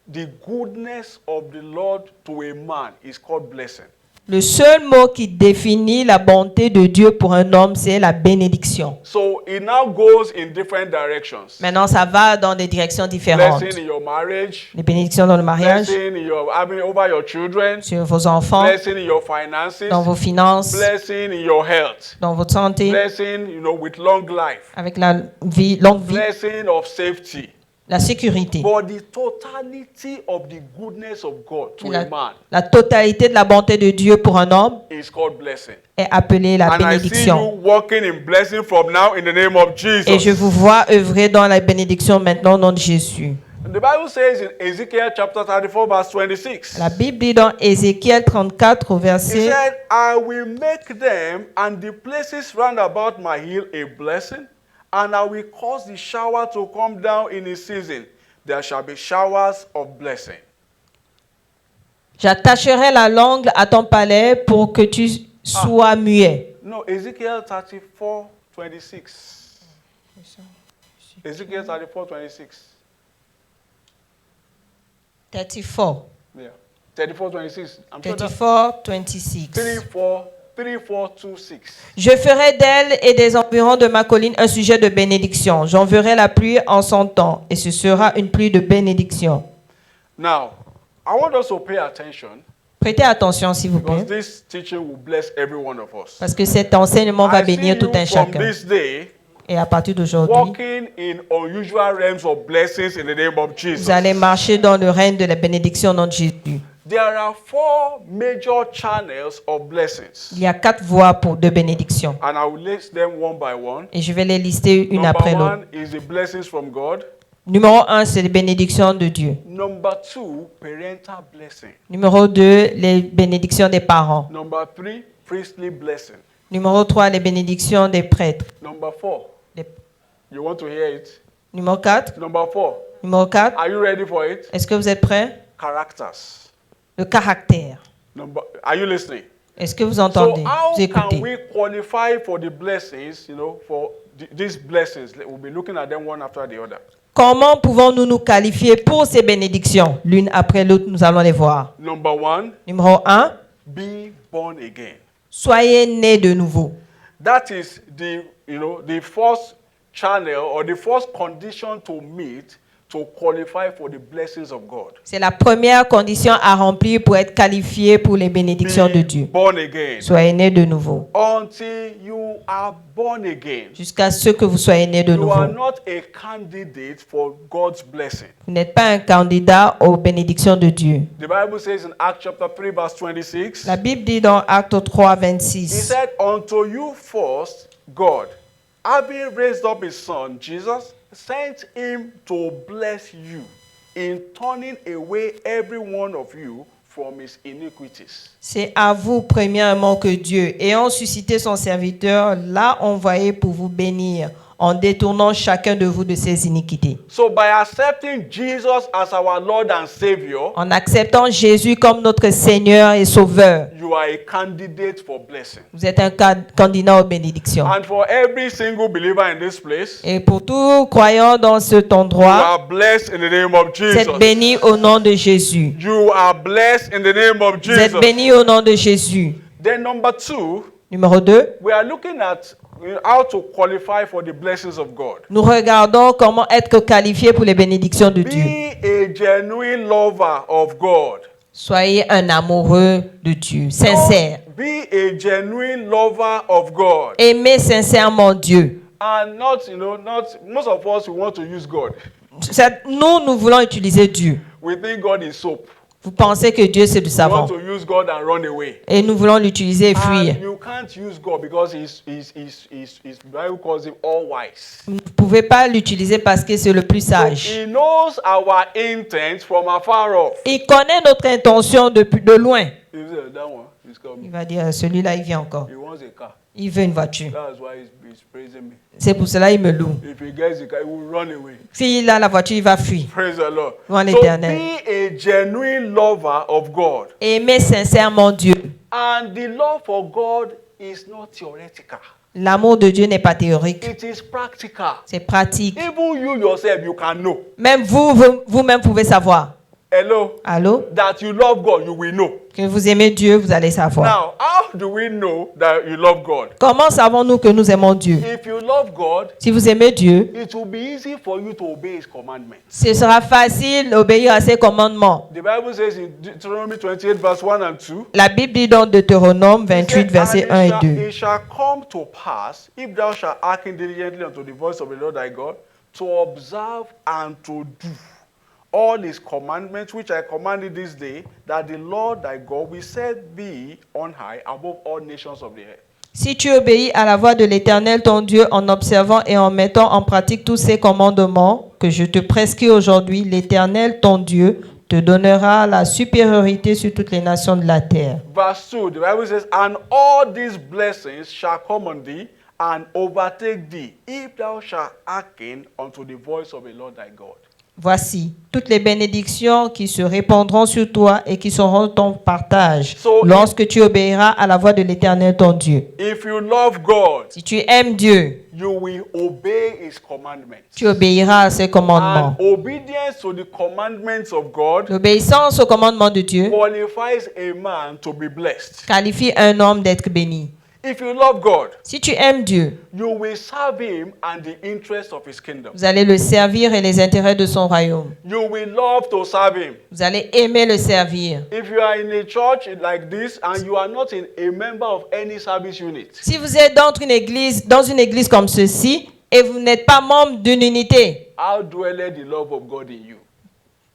the goodness of the Lord to a man is called blessing. Le seul mot qui définit la bonté de Dieu pour un homme, c'est la bénédiction. So it now goes in different directions. Maintenant, ça va dans des directions différentes. Blessing in your marriage, Les bénédictions dans le mariage, blessing in your having over your children, sur vos enfants, blessing in your finances, dans vos finances, blessing in your health, dans votre santé, blessing, with long life, avec la vie, longue vie, blessing of safety, la sécurité. But the totality of the goodness of God to La, a man la totalité de la bonté de Dieu pour un homme is called blessing. est appelée la And I see bénédiction. you walking in blessing from now in the name of Et je Jesus. vous vois œuvrer dans la bénédiction maintenant au nom de Jésus. The Bible says in Ezekiel chapter 34 verse 26. La Bible dit dans Ézéchiel 34 au He verset said, I will make them and the places round about my hill a blessing, and I will cause the shower to come down in its season. There shall be showers of blessing. J'attacherai la langue à ton palais pour que tu sois muet. No, Ezekiel 34, 26. Ezekiel 34, 26. 34. Yeah. 34, 26. I'm sure that's 34, 26. 34, 26. Je ferai d'elle et des environs de ma colline un sujet de bénédiction. J'enverrai la pluie en son temps, et ce sera une pluie de bénédiction. Now, I want us to pay attention Prêtez attention, s'il vous because plaît, this teaching will bless every one of us. parce que cet enseignement va I see bénir tout you un from chacun. this day Et à partir d'aujourd'hui, walking in unusual realms of blessings in the name of Jesus. vous allez marcher dans le règne de la bénédiction au nom de Jésus. There are 4 major channels of blessings, Il y a 4 voies de bénédiction. and I will list them one by one. Et je vais les lister une Number après l'autre. 1 is the blessings from God. Numéro 1, c'est les bénédictions de Dieu. Number 2, parental blessing. Numéro 2, les bénédictions des parents. Number 3, priestly blessing. Numéro 3, les bénédictions des prêtres. Number 4, Les- you want to hear it? Numéro 4, Number 4, numéro 4, are you ready for it? est-ce que vous êtes prêts? Characters. Le caractère. Are you listening? Est-ce que vous So entendez? how Vous can écoutez? we qualify for the blessings, for these blessings? We'll be looking at them one after the other. Comment pouvons-nous nous qualifier pour ces bénédictions? L'une après l'autre, nous allons les voir. Number 1, Numéro 1, be born again. soyez nés de nouveau. That is the first channel or the first condition to meet to qualify for the blessings of God. C'est la première condition à remplir pour être qualifié pour les bénédictions de Be Dieu. born again. Soyez nés de nouveau. Until you are born again, Jusqu'à ce que vous soyez nés de you are nouveau. not a candidate for God's blessing. Vous n'êtes pas un candidat aux bénédictions de Dieu. The Bible says in Acts chapter 3 verse 26, La Bible dit dans Actes 3, he 26, said, unto you first, God, having raised up his son, Jesus, sent him to bless you in turning away every one of you from his iniquities. c'est à vous premièrement que Dieu, ayant suscité son serviteur, l'a envoyé pour vous bénir, en détournant chacun de vous de ses iniquités. So by accepting Jesus as our Lord and Savior, En acceptant Jésus comme notre Seigneur et Sauveur, you are a candidate for blessing. vous êtes un candidat aux bénédictions. And for every single believer in this place, Et pour tout croyant dans cet you endroit, are blessed in the name of vous êtes Jesus. bénis au nom de Jésus. You are blessed in the name of Vous êtes Jesus. bénis au nom de Jésus. Then number 2, Numéro 2, we are looking at how to qualify for the blessings of God. nous regardons comment être qualifié pour les bénédictions de Dieu. Be a genuine lover of God. Soyez un amoureux de Dieu, sincère. Be a genuine lover of God. Aimez sincèrement Dieu. And not most of us, we want to use God. Nous voulons utiliser Dieu. We think God is soap. Vous pensez que Dieu c'est du We savon. want to use God and run away. Et nous voulons l'utiliser et fuir. And you can't use God because his Bible calls him all wise. Vous ne pouvez pas l'utiliser parce que c'est le plus So sage. he knows our intent from afar off. Il connaît notre intention de loin. He said, that one is Il coming. va dire, celui-là, il vient encore. He wants a car. Il veut une voiture. That's why he's praising me. C'est pour cela qu'il me loue. If he gets the car, he will run away. S'il a la voiture, il va fuir. Praise the Lord. Loin So l'Éternel. be a genuine lover of God. Aimez sincèrement Dieu. And the love for God is not theoretical. L'amour de Dieu n'est pas théorique, It is practical. c'est pratique. Even you yourself, you can know. Même vous-même pouvez savoir. Hello? Allô? That you love God, you will know. Que vous aimez Dieu, vous allez savoir. Now, how do we know that you love God? Comment savons-nous que nous aimons Dieu? If you love God, Si vous aimez Dieu, it will be easy for you to obey His commandments. ce sera facile d'obéir à ses commandements. The Bible says in Deuteronomy 28, verse 1 and 2, La Bible dit dans Deutéronome 28, versets 1 et 2. It shall come to pass, if thou shalt hearken diligently unto the voice of the Lord thy God, to observe and to do all his commandments which I commanded this day, that the Lord thy God will set thee on high above all nations of the earth. Si tu obéis à la voix de l'Éternel ton Dieu en observant et en mettant en pratique tous ces commandements que je te prescris aujourd'hui, l'Éternel ton Dieu te donnera la supériorité sur toutes les nations de la terre. Verse 2, the Bible says, and all these blessings shall come on thee and overtake thee, if thou shalt hearken unto the voice of the Lord thy God. Voici toutes les bénédictions qui se répandront sur toi et qui seront ton partage So, lorsque tu obéiras à la voix de l'Éternel ton Dieu. If you love God, Si tu aimes Dieu, you will obey his commandments. tu obéiras à ses commandements. And obedience to the commandments of God L'obéissance aux commandements de Dieu qualifies a man to be blessed. qualifie un homme d'être béni. If you love God, Si tu aimes Dieu, you will serve him and the interest of his kingdom. vous allez le servir et les intérêts de son royaume. You will love to serve him. Vous allez aimer le servir. If you are in a church like this and you are not a member of any service unit, Si vous êtes dans une église comme ceci et vous n'êtes pas membre d'une unité, how dwelleth the love of God in you?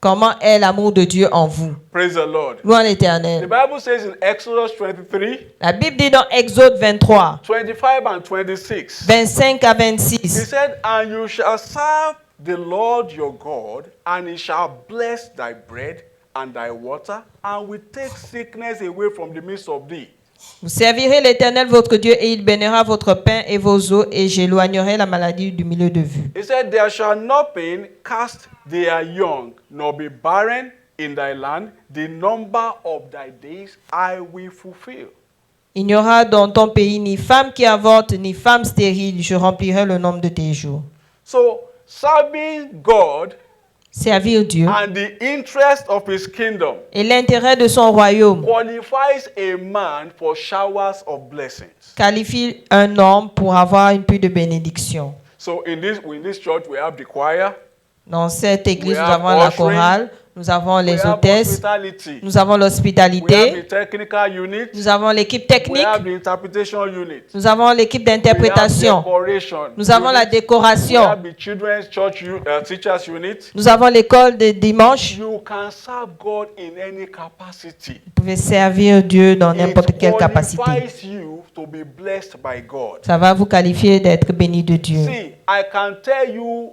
comment est l'amour de Dieu en vous? Praise the Lord. Louange The l'Éternel. Bible says in Exodus 23, La Bible dit dans Exode 23, 25 and 26, 25 à he 26, said, and you shall serve the Lord your God, and he shall bless thy bread and thy water, and will take sickness away from the midst of thee. vous servirez l'Éternel votre Dieu et il bénira votre pain et vos eaux et j'éloignerai la maladie du milieu de vue. He said, there shall nothing cast their young, nor be barren in thy land. The number of thy days I will fulfill. Il n'y aura dans ton pays ni femme qui avorte, ni femme stérile. Je remplirai le nombre de tes jours. So, serving God Servir Dieu and the interest of his kingdom et l'intérêt de son royaume qualifies a man for showers of blessings. qualifie un homme pour avoir une pluie de bénédiction. So, in this church, we have the choir, Dans cette église, We nous have avons la ushering. chorale, nous avons we les have hôtesses, hospitality, nous avons we have l'hospitalité, the technical unit, nous avons l'équipe we technique, have the interpretation unit, nous avons l'équipe we have d'interprétation, decoration nous avons la unit, we décoration, have the children's church teachers unit. nous avons l'école de dimanche. You can serve God in any capacity. Vous pouvez servir Dieu dans It n'importe quelle capacité. qualifies you to be blessed by God. Ça va vous qualifier d'être béni de Dieu. See, I can tell you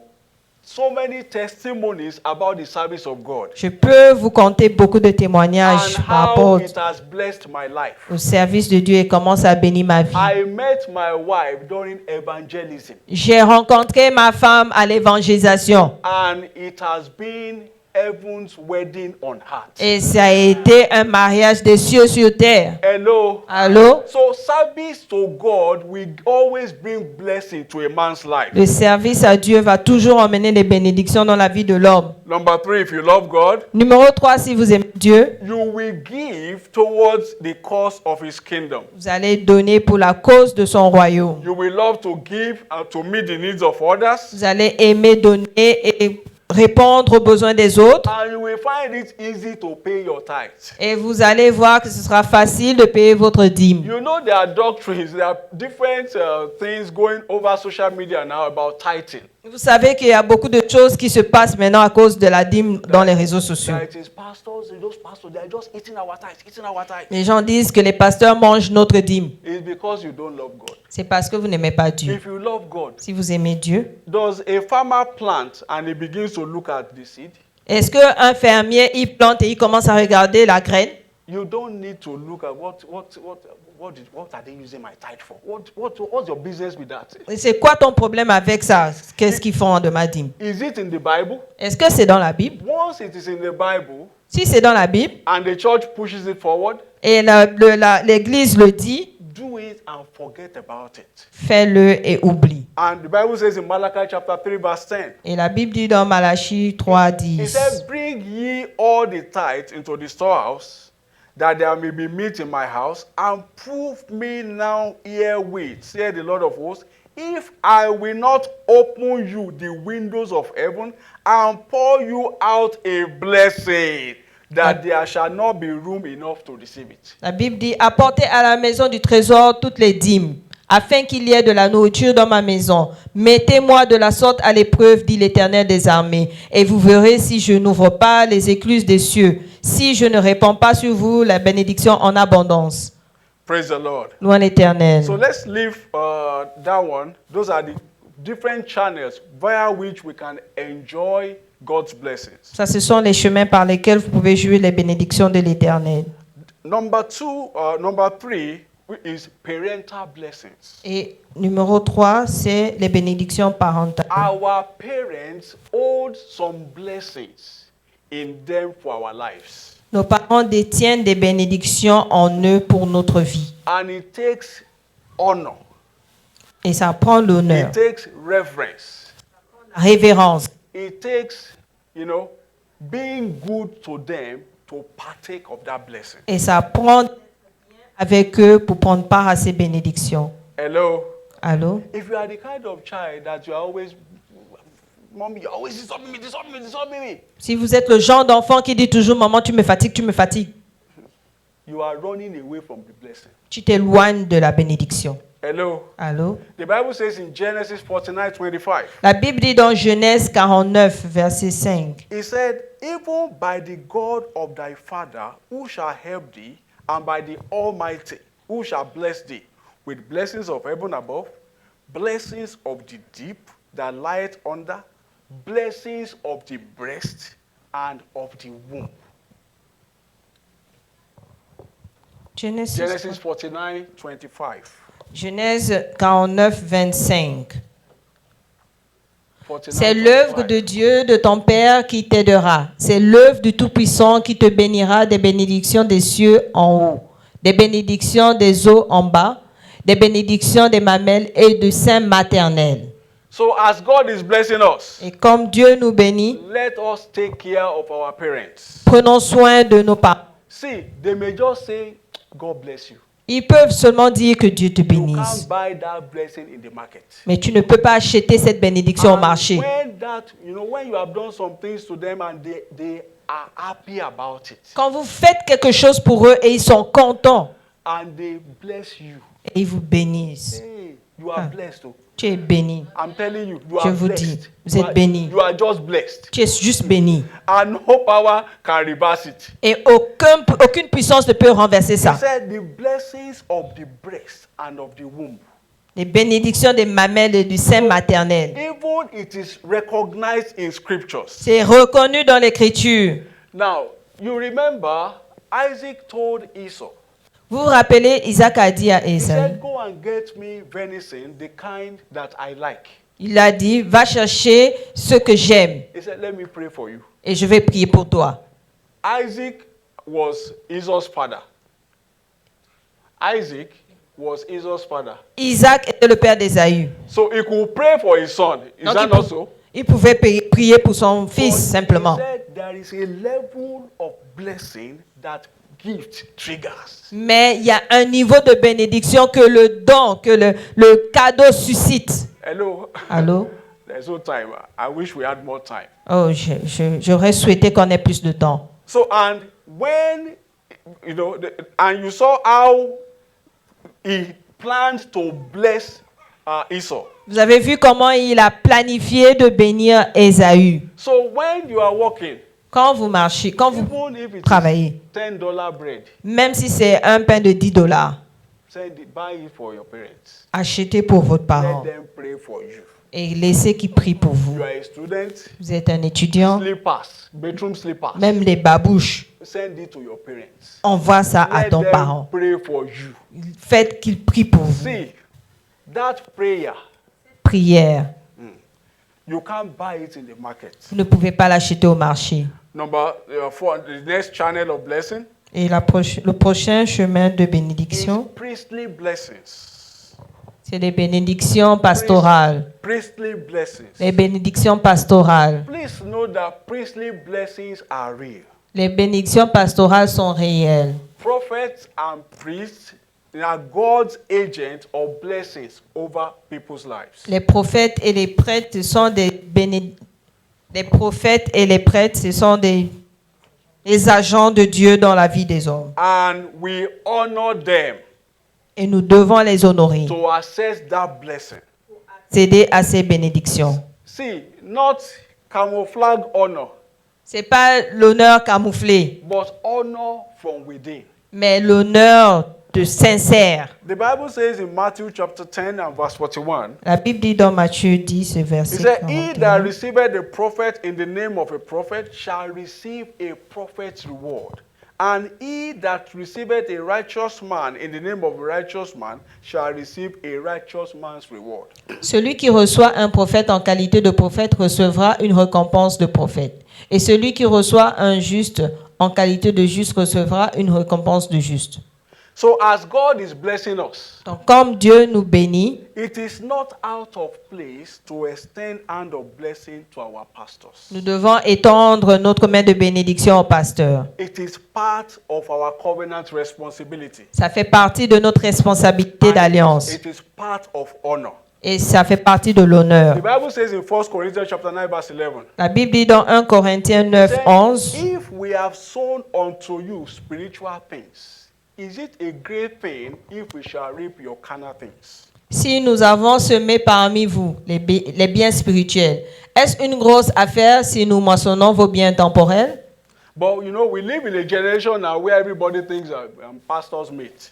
so many testimonies about the service of God Je peux vous conter beaucoup de témoignages and par rapport how it has blessed my life. au service de Dieu et comment ça a béni ma vie. I met my wife during evangelism, J'ai rencontré ma femme à l'évangélisation and it has been heaven's wedding on earth. et ça a été un mariage des cieux sur terre. Hello. Allô? So service to God will always bring blessing to a man's life. Le service à Dieu va toujours emmener des bénédictions dans la vie de l'homme. Number 3, if you love God, Numéro 3, si vous aimez Dieu, you will give towards the cause of his kingdom. vous allez donner pour la cause de son royaume. You will love to give and to meet the needs of others. Vous allez aimer donner et répondre aux besoins des autres. And you will find it easy to pay your tithes. Et vous allez voir que ce sera facile de payer votre dîme. You know there are doctrines, there are different things going over social media now about tithing. Vous savez qu'il y a beaucoup de choses qui se passent maintenant à cause de la dîme dans les réseaux sociaux. That it is pastors, those pastors, they are just eating our tithes. Les gens disent que les pasteurs mangent notre dîme. It's because you don't love God. C'est parce que vous n'aimez pas Dieu. If you love God, Si vous aimez Dieu, does a farmer plant and he begins to look at the seed? est-ce qu'un fermier, il plante et il commence à regarder la graine? You don't need to look at what are they using my tithe for? What's your business with that? Et c'est quoi ton problème avec ça? Qu'est-ce qu'ils font de ma dîme? Is it in the Bible? Est-ce que c'est dans la Bible? Once it is in the Bible Si c'est dans la Bible and the church pushes it forward, et l'Église le dit, do it and forget about it. fais-le et oublie. And the Bible says in Malachi chapter 3 verse 10, Et la Bible dit dans Malachie 3, it 10, says, bring ye all the tithes into the storehouse, that there may be meat in my house, and prove me now herewith, saith the Lord of hosts, if I will not open you the windows of heaven and pour you out a blessing, that there shall not be room enough to receive it. La Bible dit, apportez à la maison du trésor toutes les dîmes, afin qu'il y ait de la nourriture dans ma maison. Mettez-moi de la sorte à l'épreuve, dit l'Éternel des armées, et vous verrez si je n'ouvre pas les écluses des cieux, si je ne répands pas sur vous la bénédiction en abondance. Praise the Lord. Louange l'Éternel. So let's leave that one. Those are the different channels via which we can enjoy God's blessings. Ça, ce sont les chemins par lesquels vous pouvez jouir les bénédictions de l'Éternel. Number 3 is parental blessings. Et numéro 3, c'est les bénédictions parentales. Our parents hold some blessings in them for our lives. Nos parents détiennent des bénédictions en eux pour notre vie. And it takes honor. Et ça prend l'honneur, It takes reverence. la révérence. It takes, being good to them to partake of that blessing. Et ça prend avec eux pour prendre part à ces bénédictions. Hello? Allô? If you are the kind of child that you are always, Mommy, you always disturb me. Si vous êtes le genre d'enfant qui dit toujours, maman, tu me fatigues, You are running away from the blessing. tu t'éloignes de la bénédiction. Hello? Allô? The Bible says in Genesis 49:25, La Bible dit dans Genèse 49, verset 5, it said, even by the God of thy father, who shall help thee, and by the Almighty, who shall bless thee, with blessings of heaven above, blessings of the deep that lieth under, blessings of the breast and of the womb. Genesis 49:25. Genèse 49, 25. 49, C'est l'œuvre de Dieu, de ton Père, qui t'aidera. C'est l'œuvre du Tout-Puissant qui te bénira des bénédictions des cieux en haut, des bénédictions des eaux en bas, des bénédictions des mamelles et du sein maternel. So as God is blessing us, Et comme Dieu nous bénit, let us take care of our parents. prenons soin de nos parents. See, they may just say, God bless you. Ils peuvent seulement dire que Dieu te You bénisse. can't buy that blessing in the market. Mais tu ne peux pas acheter cette bénédiction au And marché. when you have done some things to them and they are happy about it, Quand vous faites quelque chose pour eux et ils sont contents and they bless you, et ils vous bénissent, hey, you are blessed. Oh. tu es béni. I'm telling you, you Je are vous blessed. dis, vous êtes bénis. You are just blessed. Tu es juste béni. And no power can reverse it. Et aucune puissance ne peut renverser He ça. said the blessings of the breast and of the womb. Les bénédictions des mamelles et du sein maternel. Even it is recognized in scriptures. C'est reconnu dans l'Écriture. Now, you remember Isaac told Esau, Vous vous rappelez, Isaac a dit à he Ésaü, said, go and get me venison, the kind that I like. il a dit, va chercher ce que j'aime He said, let me pray for you. et je vais prier pour toi. Isaac was Esau's father. Isaac was Esau's father. Isaac était le père d'Ésaü. So he could pray for his son. Is Donc, that not so? il pouvait prier pour son fils But simplement. he said there is a level of blessing that gift triggers. Mais il y a un niveau de bénédiction que le don, que le cadeau suscite. Hello? Allô? There's no time. I wish we had more time. Oh, j'aurais souhaité qu'on ait plus de temps. So, and when, and you saw how he planned to bless Esau. Vous avez vu comment il a planifié de bénir Ésaü. So when you are walking, Quand vous marchez, quand vous even if it travaillez, is $10 bread, même si c'est un pain de $10, buy it for your parents. achetez pour votre parent Let them pray for you. et laissez qu'ils prient pour vous. You are a student, Vous êtes un étudiant, slippers, bedroom slippers. même les babouches, Send it to your parents. envoie ça à Let ton them parent. pray for you. Faites qu'ils prient pour vous. See, that prayer, Prière. you can't buy it in the market. Vous ne pouvez pas l'acheter au marché. Number 4, the next channel of blessing Et le prochain chemin de is bénédiction, priestly blessings. c'est les bénédictions pastorales. Priestly blessings. Les bénédictions pastorales. Please know that priestly blessings are real. Les bénédictions pastorales sont réelles. Prophets and priests are God's agent of blessings over people's lives. Les prophètes et les prêtres sont les prophètes et les prêtres, ce sont des agents de Dieu dans la vie des hommes. And we honor them. Et nous devons les honorer, to access that blessing. céder à ces bénédictions. See, not camouflage honor, Ce n'est pas l'honneur camouflé, but honor from within. mais l'honneur de sincère. The Bible says in Matthew chapter 10 and verse 41, La Bible dit dans Matthieu 10, it verset said, He that 41, receiveth a prophet in the name of a prophet shall receive a prophet's reward. And he that receiveth a righteous man in the name of a righteous man shall receive a righteous man's reward. celui qui reçoit un prophète en qualité de prophète recevra une récompense de prophète. Et celui qui reçoit un juste en qualité de juste recevra une récompense de juste. So as God is blessing us, Donc, comme Dieu nous bénit, it is not out of place to extend hand of blessing to our pastors. nous devons étendre notre main de bénédiction au pasteur. It is part of our covenant responsibility. Ça fait partie de notre responsabilité And d'alliance. it is part of honor. Et ça fait partie de l'honneur. The Bible says in 1 Corinthians chapter 9 verse 11, La Bible dit dans 1 Corinthiens 9, said, 11, if we have sown unto you spiritual things, is it a great thing if we shall reap your carnal things? si nous avons semé parmi vous les biens spirituels, est-ce une grosse affaire si nous moissonnons vos biens temporels? But you know, we live in a generation now where everybody thinks pastor's mate.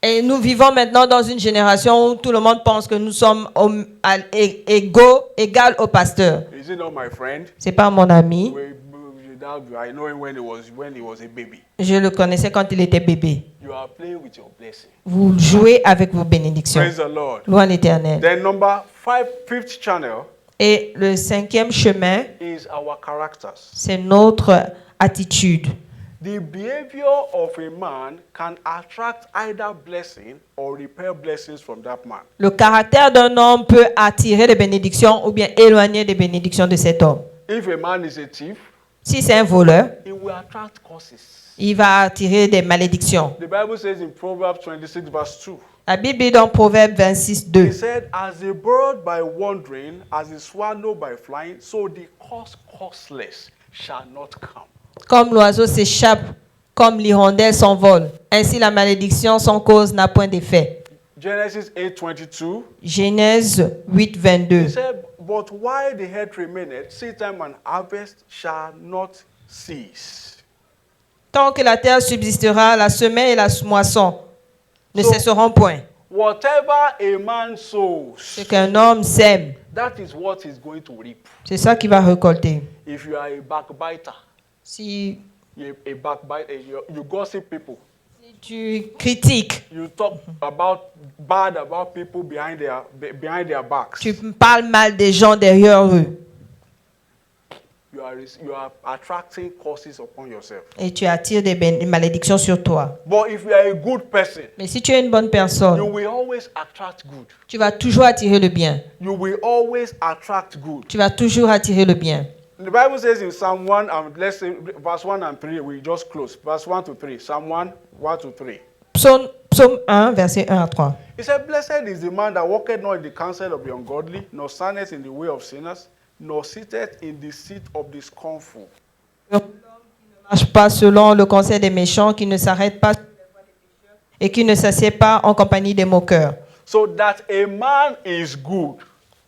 Et nous vivons maintenant dans une génération où tout le monde pense que nous sommes égal au pasteur. Is it not my friend? C'est pas mon ami. I know him when he was a baby. Je le connaissais quand il était bébé. You are playing with your blessing. Vous jouez avec vos bénédictions. Praise the Lord. Louange l'Éternel. Then fifth channel Et le cinquième chemin, is our characters. c'est notre attitude. The behavior of a man can attract either blessing or repel blessings from that man. Le caractère d'un homme peut attirer des bénédictions ou bien éloigner des bénédictions de cet homme. If a man is a thief, Si c'est un voleur, it will attract curses. il va attirer des malédictions. The Bible says in Proverbs 26 verse 2, La Bible dit dans Proverbe 26, it 2. said, as a bird by wandering, as a swallow by flying, so the causeless shall not come. Comme l'oiseau s'échappe, comme l'hirondelle s'envole, ainsi la malédiction sans cause n'a point d'effet. Genesis 8:22. Genèse 8, He 22. said, but while the earth remaineth, seed time and harvest shall not cease. Tant que la terre subsistera, la semaie et la moisson ne So- cesseront point. Whatever a man sows, Ce qu'un homme sème, that is what he's going to reap. c'est ça qu'il va récolter. If you are a backbiter, Si you're a backbiter, you gossip people. tu critiques, You talk bad about people behind their backs. tu parles mal des gens derrière eux You are attracting curses upon yourself. et tu attires des malédictions sur toi. But if you are a good person, Mais si tu es une bonne you personne, will always attract good. tu vas toujours attirer le bien. You will always attract good. Tu vas toujours attirer le bien. The Bible says in Psalm 1, let's say verse 1 and 3, we just close. Verse 1 to 3. Psalm 1, 1 to 3. Psaume 1, verset 1 à 3. He said, blessed is the man that walketh not in the counsel of the ungodly, nor standeth in the way of sinners, nor sitteth in the seat of the scornful. Ne marche pas selon le conseil des méchants, qui ne s'arrête pas et qui ne s'assied pas en compagnie des moqueurs. So that a man is good,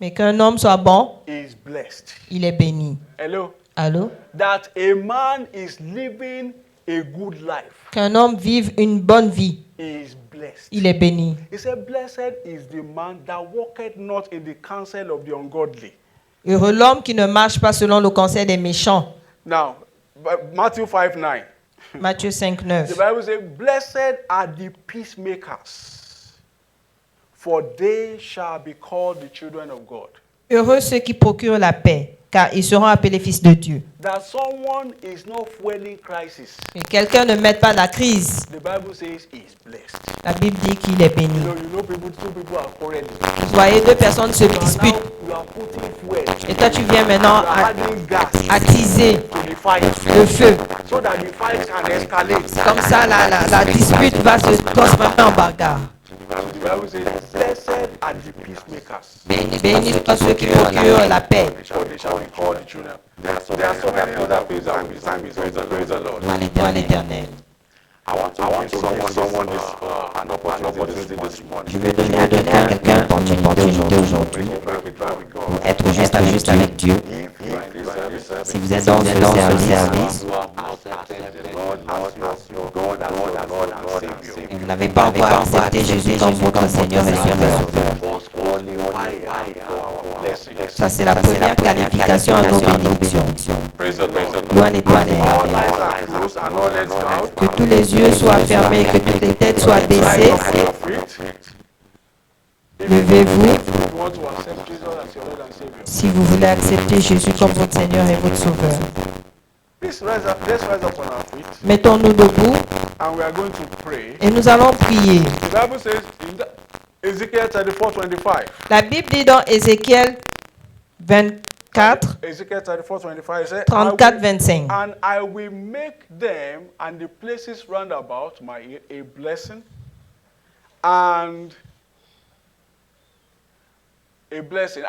Mais qu'un homme soit bon, is blessed. il est béni. Hello? Allô? That a man is living a good life, Qu'un homme vive une bonne vie, is blessed. il est béni. He said, blessed is the man that walketh not in the counsel of the ungodly. Heureux l'homme qui ne marche pas selon le conseil des méchants. Now, Matthew 5:9. Matthieu 5, The 9. Bible says, blessed are the peacemakers, for they shall be called the children of God. Heureux ceux qui procurent la paix, car ils seront appelés fils de Dieu. That someone is not fueling crisis, Que quelqu'un ne mette pas la crise. the Bible says he is blessed. La Bible dit qu'il est béni. Two people are quarreling. Vous voyez, deux personnes se disputent. You are putting fuel. Et toi, tu viens maintenant You are adding gas attiser to the fire, le feu. so that the fire can escalate. Comme ça, la dispute va se transformer en bagarre. The Bible says, blessed are the peacemakers, Bénis sont ceux qui procurent la paix. for they shall be called the children. There are so many other things that we praise the Lord. Gloire à l'Éternel. I want to give someone this Je vais donner à quelqu'un l'opportunité aujourd'hui pour être juste avec Dieu. Si vous êtes dans ce service et vous n'avez pas encore accepté Jésus comme votre Seigneur et Sauveur, ça c'est la première qualification à nos bénédictions. Gloire à l'Éternel. Que tous les yeux soient fermés, que toutes les têtes soient baissées. Levez-vous si vous voulez accepter Jésus comme votre Seigneur et votre Sauveur. Let's rise up on our feet, Mettons-nous debout and we are going to pray. et nous allons prier. The Bible says in Ezekiel 34:25. La Bible dit dans Ézéchiel 24, Ezekiel 34:25 says, 34-25. and I will make them and the places round about a blessing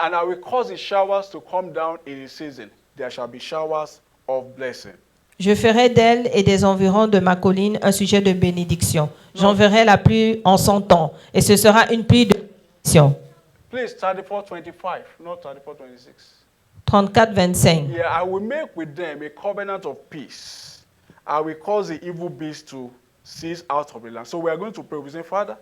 and I will cause the showers to come down in the season. There shall be showers of blessing. Je ferai d'elle et des environs de ma colline un sujet de bénédiction. J'enverrai la pluie en son temps, et ce sera une pluie de bénédiction. Please, 34:25, not 34:26. 34-25. Yeah, I will make with them a covenant of peace. I will cause the evil beast to cease out of the land. So we are going to pray. We say, Father,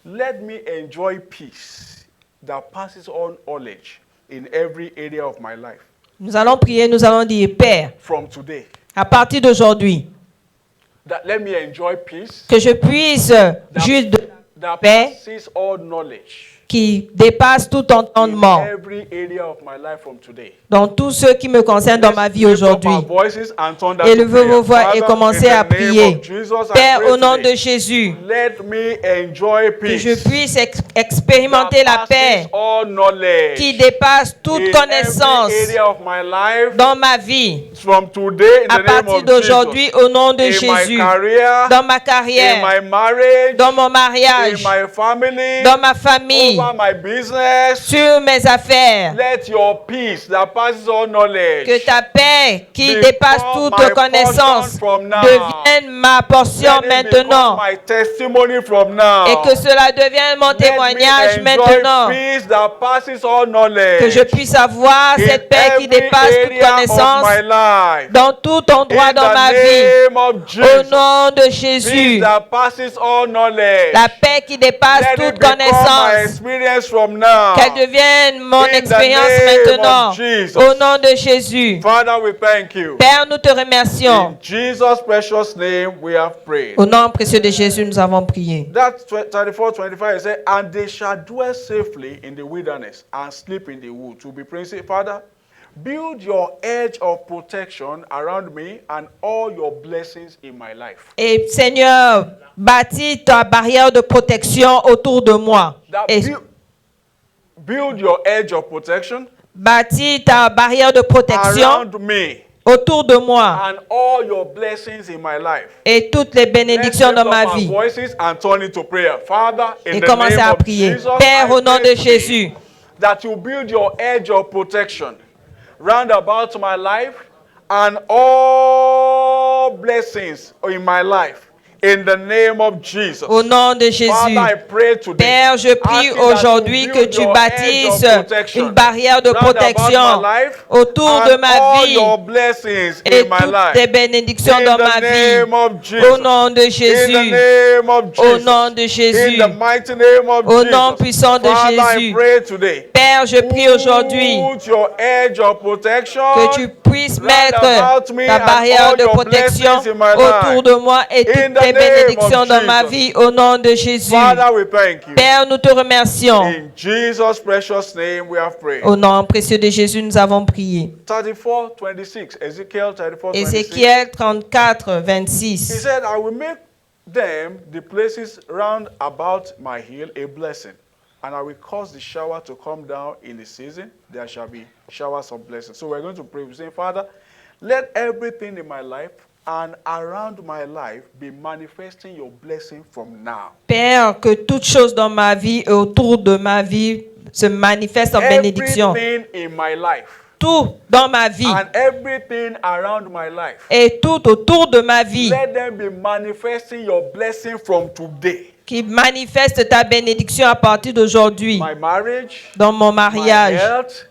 let me enjoy peace that passes all knowledge in every area of my life. Nous allons prier, nous allons dire, Père, From today, à partir d'aujourd'hui, that let me enjoy peace que je puisse juste de that paix passes all knowledge qui dépasse tout in entendement every area of my life from today. dans tout ce qui me concerne dans ma vie Let's lift up aujourd'hui. our voices and turn that to Élevez prayer. vos voix et Father, commencez in à the name prier. of Jesus, I Père, pray au nom today, de Jésus, let me enjoy que peace. je puisse expérimenter la that paix passes all knowledge qui dépasse toute in connaissance every area of my life dans ma vie. from today in À the name partir of d'aujourd'hui, Jesus. au nom de In my Jésus, career, dans ma in carrière, my marriage, dans mon in mariage, my family, dans ma famille, over my business, sur mes affaires, let your peace that passes all knowledge que ta paix qui become dépasse my toute connaissance portion from now. devienne ma portion let it become maintenant my testimony from now. et que cela devienne mon Let témoignage me enjoy maintenant. peace that passes all knowledge. Que je puisse avoir in cette paix qui every dépasse toute area of connaissance my life. dans tout endroit In dans the ma vie. name of Au Jesus. nom de Peace Jésus, that passes all knowledge. la paix qui dépasse Let it toute become my connaissance, experience from now. qu'elle devienne mon In the expérience name maintenant. of Jesus. Au nom de Jésus. Father, we thank you. Père, nous te remercions. In Jesus' precious name we have prayed. Au nom précieux de Jésus, nous avons prié. That 34:25 it says, and they shall dwell safely in the wilderness and sleep in the woods. To be praised, Father, build your edge of protection around me and all your blessings in my life. Et Seigneur, bâtis ta barrière de protection autour de moi. That Et build your edge of protection bâtis ta barrière de protection around me autour de moi. and all your blessings in my life. Et toutes les Let's bénédictions lift dans up ma our vie. voices and turn into prayer. Father, in Et the commencez name à of prier. Jesus, Père, I au nom pray de today Jésus, that you build your edge of protection round about my life and all blessings in my life. In the name of Jesus. au nom de Jésus. Father, I pray today. Père, je prie asking that aujourd'hui you que build tu your bâtisses edge of protection une barrière de round about protection my life autour and de ma all vie your blessings et in my toutes life. les bénédictions In dans the ma vie. name of Jesus. Au nom de In the Jésus. name of Au Jesus. nom de Jésus. In the mighty name of Au Jesus. nom puissant de Father, I Jésus. pray today. Père, je prie aujourd'hui Put your edge of protection que tu puisses round mettre about me ta and barrière all de your protection blessings in my autour life. de moi et In toutes the tes name bénédictions of dans ma Jesus. vie. Au nom de Jésus. Father, we thank you. Père, nous te remercions. In Jesus' precious name we have prayed. Au nom précieux de Jésus, nous avons prié. 34:26. Ezekiel 34:26. Ézéchiel 34, He 26. said, I will make them, the places round about my hill, a blessing. And I will cause the shower to come down in the season. There shall be showers of blessing. So we're going to pray. We're saying, Father, let everything in my life and around my life be manifesting your blessing from now. Père, que toute chose dans ma vie et autour de ma vie se manifeste en bénédiction. Everything in my life Tout dans ma vie and everything around my life, et tout autour de ma vie let them be manifesting your blessing from today. qui manifeste ta bénédiction à partir d'aujourd'hui my marriage, dans mon my mariage, health,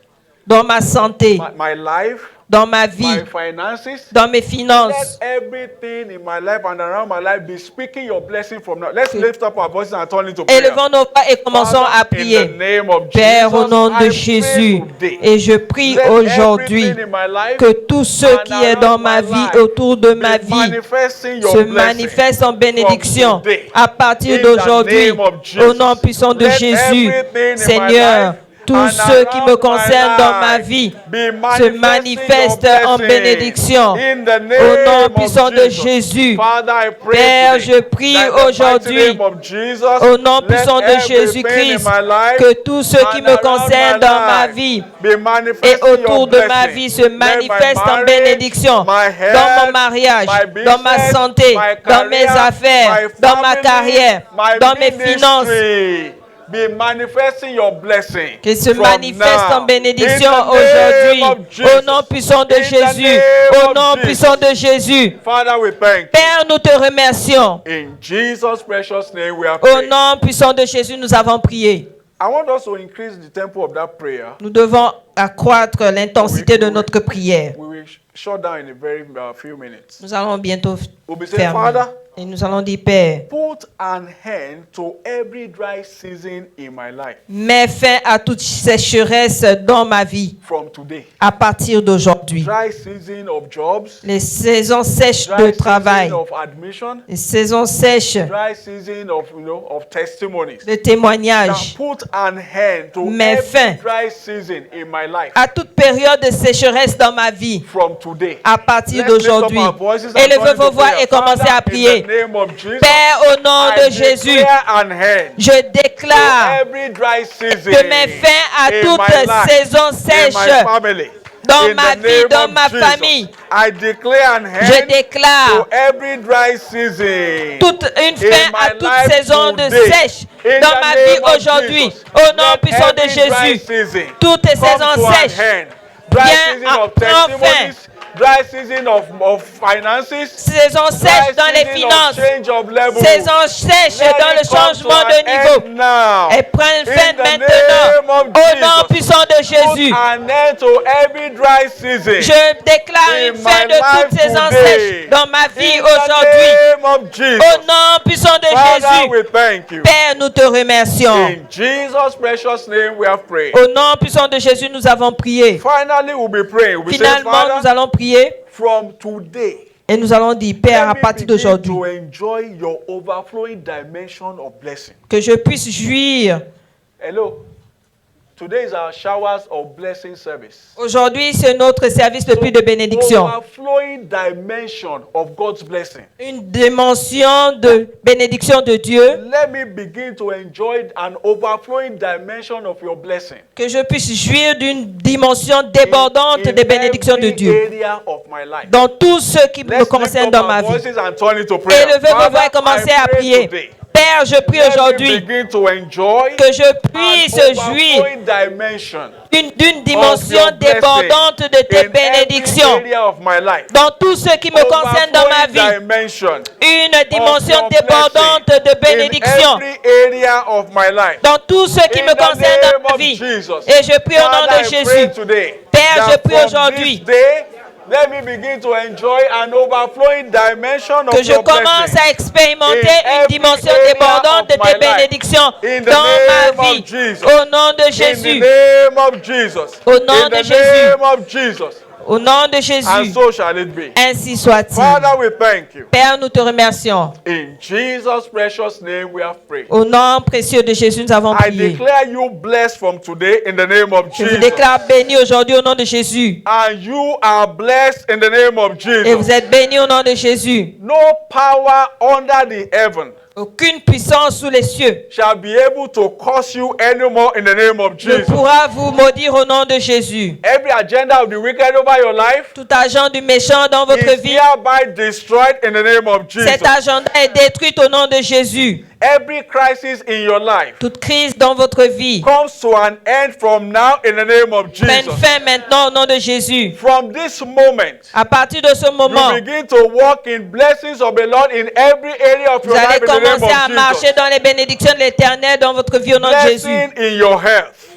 dans ma santé, my life, dans ma vie, my finances. dans mes Let finances. everything in my life and around my life be speaking your blessing from now. Let's lift up our voices and turn into prayer. Élevons nos voix et commençons à Father, in the prier. name of Père, au Jesus, nom I de pray Jésus, today. et je prie Let aujourd'hui everything in my life que tout ce and qui est dans around ma my vie, life autour de ma be vie, manifesting your se blessing manifeste en from bénédiction today. à partir In d'aujourd'hui, the name of Jesus. au nom puissant de Let Jésus. everything in my Seigneur, life tout and ce qui me around concerne my dans ma life vie be se manifesting manifeste your en blessing. bénédiction. In the Au name nom of puissant de Jesus. Jésus. Father, I pray Père, today je prie that in the aujourd'hui, mighty name of Jesus, au nom let puissant de everything Jésus-Christ, in my life que tout ce qui and me around concerne my dans ma life vie be et manifesting autour your de ma blessing. vie se Let my manifeste en marriage, bénédiction my health, dans mon mariage, my dans ma business, santé, my dans mes career, affaires, my dans ma family, carrière, my dans mes finances, ministry, be manifesting your blessing qu'il se from manifeste now. en bénédiction In the aujourd'hui, name of au Jesus. nom puissant de In the Jésus, name au of nom Jesus. puissant de Jésus. Father, we thank you. Père, nous te remercions. In Jesus' precious name we are Au praying. nom puissant de Jésus, nous avons prié. I want us to increase the tempo of that prayer. Nous devons accroître l'intensité de notre prière. We will shut down in a very few minutes. Nous allons bientôt We'll be saying, fermer. Father, Et nous allons dire, Père, put an end to every dry season in my life mets fin à toute sécheresse dans ma vie from today. à partir d'aujourd'hui. Dry season of jobs, Les saisons sèches de dry travail, season of admission, les saisons sèches dry season of of testimonies. de Now témoignages, put an end to Mets fin every dry season in my life à toute période de sécheresse dans ma vie from today. à partir Let's lift up d'aujourd'hui. our voices and Élevez turn vos into voix prayer. et commencez Father, à prier. in the name of Jesus, Père, au nom I de Jésus, declare an end je to déclare every dry season que mets fin à in toute my life, saison in sèche my family. dans In ma the vie, name dans of ma Jesus, famille. I declare an Je end déclare to every dry season. toute une in fin à my toute life saison de today. sèche In dans the ma name vie of aujourd'hui. Jesus, Au nom let puissant de every dry Jésus, season toutes les come saisons to an sèches end. Dry viens season of prends fin. testimonies, dry season of finances, Saison sèche dans les season of finances, change of level. saison sèche Let dans le it come changement to de an niveau. end now. Et prenne fin In the maintenant. name of Au nom Jesus, puissant de Jésus, put an end to every dry season. je déclare in une fin my de life toutes saisons today. sèches dans ma vie In aujourd'hui. the name of Au Jesus. nom puissant de Father, Jésus, we thank you. Père, nous te remercions. In Jesus' precious name we have prayed. Au nom puissant de Jésus, nous avons prié. Finally, we'll be praying. We say, Finalement, nous Father, allons prier from today, et nous allons dire, Père, à let me partir begin d'aujourd'hui, to enjoy your overflowing dimension of blessing. que je puisse jouir. Hello. Today is our showers of blessing service. Aujourd'hui, c'est notre service de pluie de bénédiction. Overflowing dimension of God's blessing. Une dimension de bénédiction de Dieu. Let me begin to enjoy an overflowing dimension of your blessing. Que je puisse jouir d'une dimension débordante In des bénédictions de every Dieu. area of my life. Dans tout ce qui me Let's lift concerne up dans our ma vie. voices and turn it to prayer. Élevez vos voix et Father, commencez I à pray prier. today. Père, je prie Let me aujourd'hui begin to enjoy que je puisse an jouir overflowing dimension d'une dimension of your blessing débordante de tes in bénédictions. every area of my life. Dans tout ce qui me concerne dans ma Overflowing vie. dimension Une dimension of your débordante de blessing bénédiction. in every area of my life. Dans tout ce qui In me the concerne dans name ma of vie. Jesus. Et je prie au nom Father, de I pray Jésus. today Père, that je prie from aujourd'hui this day, let me begin to enjoy an overflowing dimension que of je your commence blessing. à expérimenter in une every dimension area débordante de of tes my life. bénédictions In the dans name ma of vie. Jesus. Au nom de In the Jésus. name of Jesus. Au nom In de the Jésus. name of Jesus. Au nom de And Jésus. so shall it be. Ainsi soit-il. Father, we thank you. Père, nous te remercions. In Jesus' precious name we have prayed. Au nom précieux de Jésus, nous avons I prié. declare you blessed from today in the name of Je vous Jesus. déclare béni aujourd'hui au nom de Jésus. And you are blessed in the name of Et vous Jesus. êtes bénis au nom de Jésus. No power under the heaven Aucune puissance sous les cieux shall be able to curse you anymore in the name of ne Jesus. pourra vous maudire au nom de Jésus. Every agenda of the wicked over your life Tout agent du méchant dans votre is vie, hereby destroyed in the name of Jesus. cet agenda est détruit au nom de Jésus. every crisis in your life toute crise dans votre vie comes to an end from now in the name of prenne Jesus. fin maintenant au nom de Jésus. From this moment, À partir de ce moment, you begin to walk in blessings of the Lord in every area of vous your allez life in the name commencer à of marcher Jesus. dans les bénédictions de l'Éternel dans votre vie au nom de Jésus. Blessing in your health.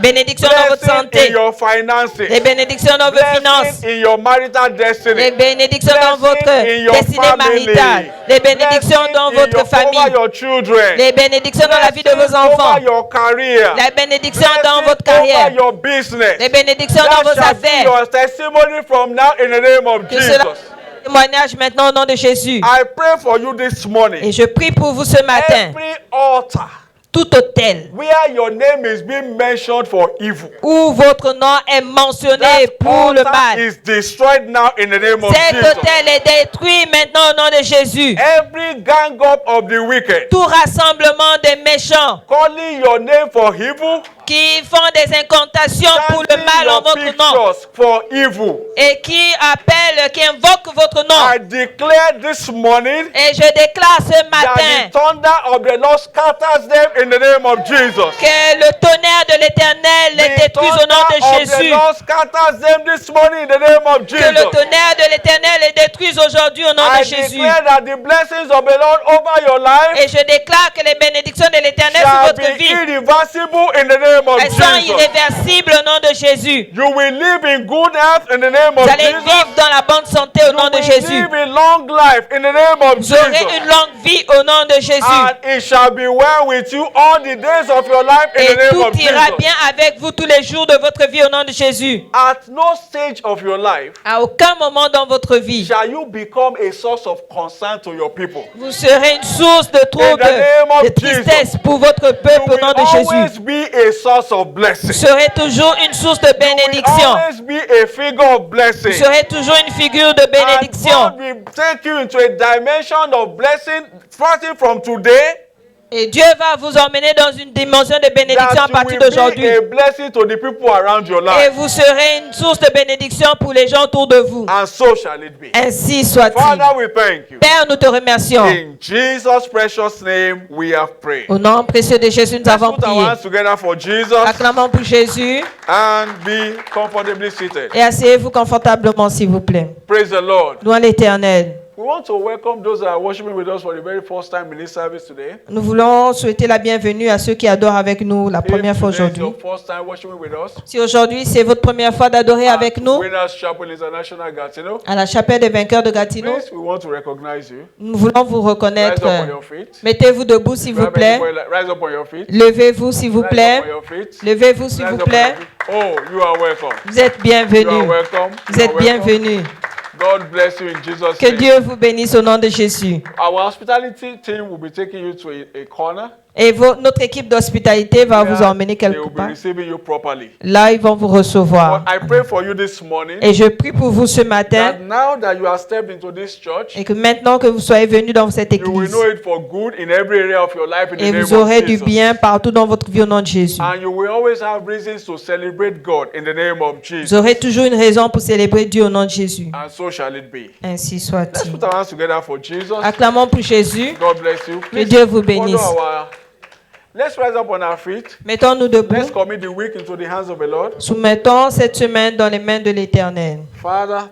Bénédictions dans votre Blessing in santé. your finances. Les bénédictions dans vos finances. Blessing in your marital Les destiny. bénédictions dans Blessing votre in your destinée family. maritale. Les bénédictions Blessing dans in votre over famille. your children. Les bénédictions dans la vie de vos Blessing enfants. over your career. Les bénédictions dans Blessing votre carrière. over your business. Les bénédictions dans That vos shall be affaires. your testimony from now in the name of Que cela Jesus. témoignage maintenant au nom de Jésus. I pray for you this morning. Et je prie pour vous ce matin. Every altar Tout hôtel where your name is being mentioned for evil, où votre nom est mentionné that pour le altar mal. is destroyed now in the name of Cet Jesus. hôtel est détruit maintenant au nom de Jésus. Every gang up of the wicked Tout rassemblement des méchants calling your name for evil, qui font des incantations pour le chanting mal en your votre nom pictures for evil. et qui appellent, qui invoquent votre nom. I declare this morning Et je déclare ce that the matin thunder of the Lord scatters them in the name of Jesus. que le tonnerre de l'Éternel les The détruise au nom thunder de of the Jésus. Lord scatters them this morning in the name of Que le Jesus. tonnerre de l'Éternel les détruise aujourd'hui au nom I de Jésus. declare that the blessings of the Lord over your life Et je déclare que les bénédictions de l'Éternel sur shall votre be vie, irreversible in the name of elles sont Jesus. irréversibles au nom de Jésus. You will live in good health in the name of Vous allez Jesus. vivre dans la bonne santé au You nom de will Jésus. live a long life in the name of Vous aurez Jesus. une longue vie au nom de Jésus. And it shall be well with you all the days of your life in Et the name tout of ira Jesus. bien avec vous tous les jours de votre vie au nom de Jésus. At no stage of your life À aucun moment dans votre vie, shall you become a source of concern to your people. vous serez une source de trouble, name of de tristesse pour votre You peuple au will nom de Jésus. always be a source of Vous blessing. serez toujours une source de You will bénédiction. always be a figure of blessing. Vous serez toujours une figure de And bénédiction. God will take you into a dimension of blessing starting from today. Et Dieu va vous emmener dans une dimension de bénédiction à That partir you will d'aujourd'hui. be a blessing to the people around your Et life. vous serez une source de bénédiction pour les gens autour de vous. And so shall it be. Ainsi soit-il. Father, we thank you. Père, nous te remercions. In Jesus' precious name, we have prayed. Au nom précieux de Jésus, nous Let's avons put our prié. hands together for Jesus Acclamons pour Jésus and be comfortably seated. et asseyez-vous confortablement, s'il vous plaît. Praise the Lord. Louons l'Éternel. We want to welcome those that are worshiping with us for the very first time in this service today. Nous voulons souhaiter la bienvenue à ceux qui adorent avec nous la première fois If today is aujourd'hui. your first time worshiping with us, Si aujourd'hui c'est votre première fois d'adorer avec nous Winners Chapel International Gatineau, à la chapelle des vainqueurs de Gatineau, please, we want to recognize you. nous voulons vous Rise reconnaître. up on your feet. Mettez-vous debout, s'il vous plaît. Rise up on your feet. Levez-vous, s'il vous Rise plaît. up on your feet. Levez-vous, s'il Rise vous up on plaît. your feet. Oh, you are welcome. Vous êtes You are bienvenus. welcome. Vous You êtes are welcome. bienvenus. God bless you in Jesus' Que name. Dieu vous bénisse au nom de Jésus. Our hospitality team will be taking you to a corner. Et notre équipe d'hospitalité va vous emmener They quelque will be part. receiving you properly. Là, ils vont vous recevoir. But I pray for you this morning Et je prie pour vous ce matin that now that you have stepped into this church, et que maintenant que vous soyez venus dans cette you will église know it for good in every area of your life in et the vous name aurez of du Jesus. bien partout dans votre vie au nom de Jésus. And you will always have reasons to celebrate God in the name of Vous Jesus. aurez toujours une raison pour célébrer Dieu au nom de Jésus. And so shall it be. Ainsi Let's soit-il. put our hands together for Jesus. Acclamons pour Jésus. God bless you. Que Dieu vous bénisse. Let's rise up on our feet. Mettons-nous Let's debout. commit the week into the hands of the Lord. Soumettons cette semaine dans les mains de l'Éternel. Father,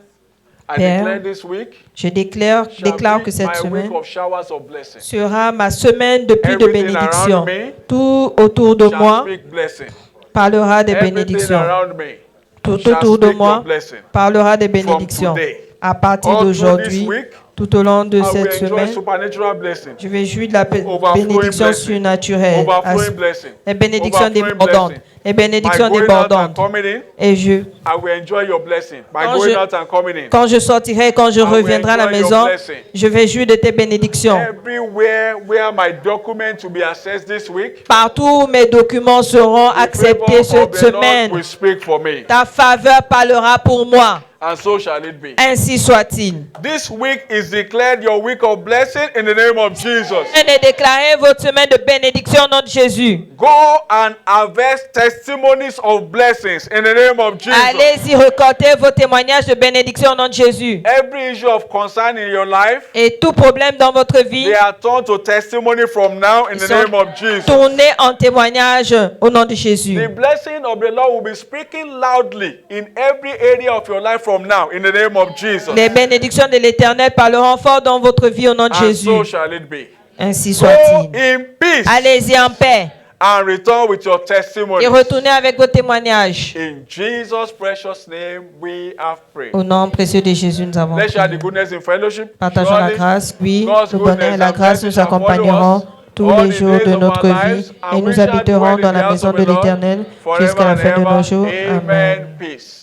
I Père, declare this week déclare shall que be cette my semaine week of showers of blessing. sera ma semaine de pluie de Everything bénédictions. around me Tout autour de Shall moi speak blessing. parlera des Everything bénédictions. around me Tout shall autour de speak your moi blessing. parlera des bénédictions. today. À partir All through this d'aujourd'hui, week, tout au long de I will cette enjoy semaine, supernatural blessing. je vais jouir de la Overflowing bénédiction blessing. surnaturelle. Overflowing blessing. Les bénédictions Overflowing débordantes. blessing. Les By bénédictions going out and débordantes. coming in, Et I will enjoy your blessing. By Quand going je- out and coming in. quand je sortirai, quand je I will reviendrai à la enjoy your maison, blessing. je vais jouir de tes bénédictions. Everywhere where my documents will be accessed this week, Partout où mes documents seront the acceptés favor of cette the Lord semaine, will speak for me. ta faveur parlera pour moi. And so shall it be. Ainsi soit-il. This week is declared your week of blessing in the name of Jesus. Et déclarez votre semaine de bénédiction au nom de Jésus. Go and harvest testimony testimonies of blessings in the name of Jesus. Allez-y, récoltez vos témoignages de bénédiction au nom de Jésus. Every issue of concern in your life, Et tout problème dans votre vie they are turned to testimony from now in the sont name of Jesus. tournés en témoignage au nom de Jésus. The blessing of the Lord will be speaking loudly in every area of your life from now in the name of Jesus. Les bénédictions de l'Éternel parleront fort dans votre vie au nom de And Jésus. so shall it be. Ainsi Go soit-il. in peace Allez-y en paix and return with your testimony. et retournez avec vos témoignages. In Jesus' precious name we have prayed. Au nom précieux de Jésus, nous avons Let's share prié. the goodness in fellowship. Partageons la Surely, grâce, oui, God's le bonheur et goodness la and grâce mercy nous shall follow accompagneront us tous all les the jours days de of notre our vie lives, et and we nous shall habiterons dwell in dans the la house maison of de the Lord l'Éternel forever jusqu'à la and fin de nos ever. jours. Amen. Amen. Peace.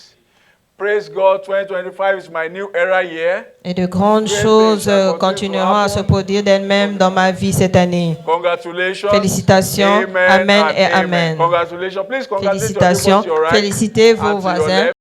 Praise God, 2025 is my new era year. Et de grandes Great choses things shall continue continueront à to se happen. produire d'elles-mêmes dans ma vie cette année. Congratulations. Félicitations. Amen and et amen. Congratulations. Please congratulate your neighbors Félicitations. to your right Félicitez vos and to your voisins. left.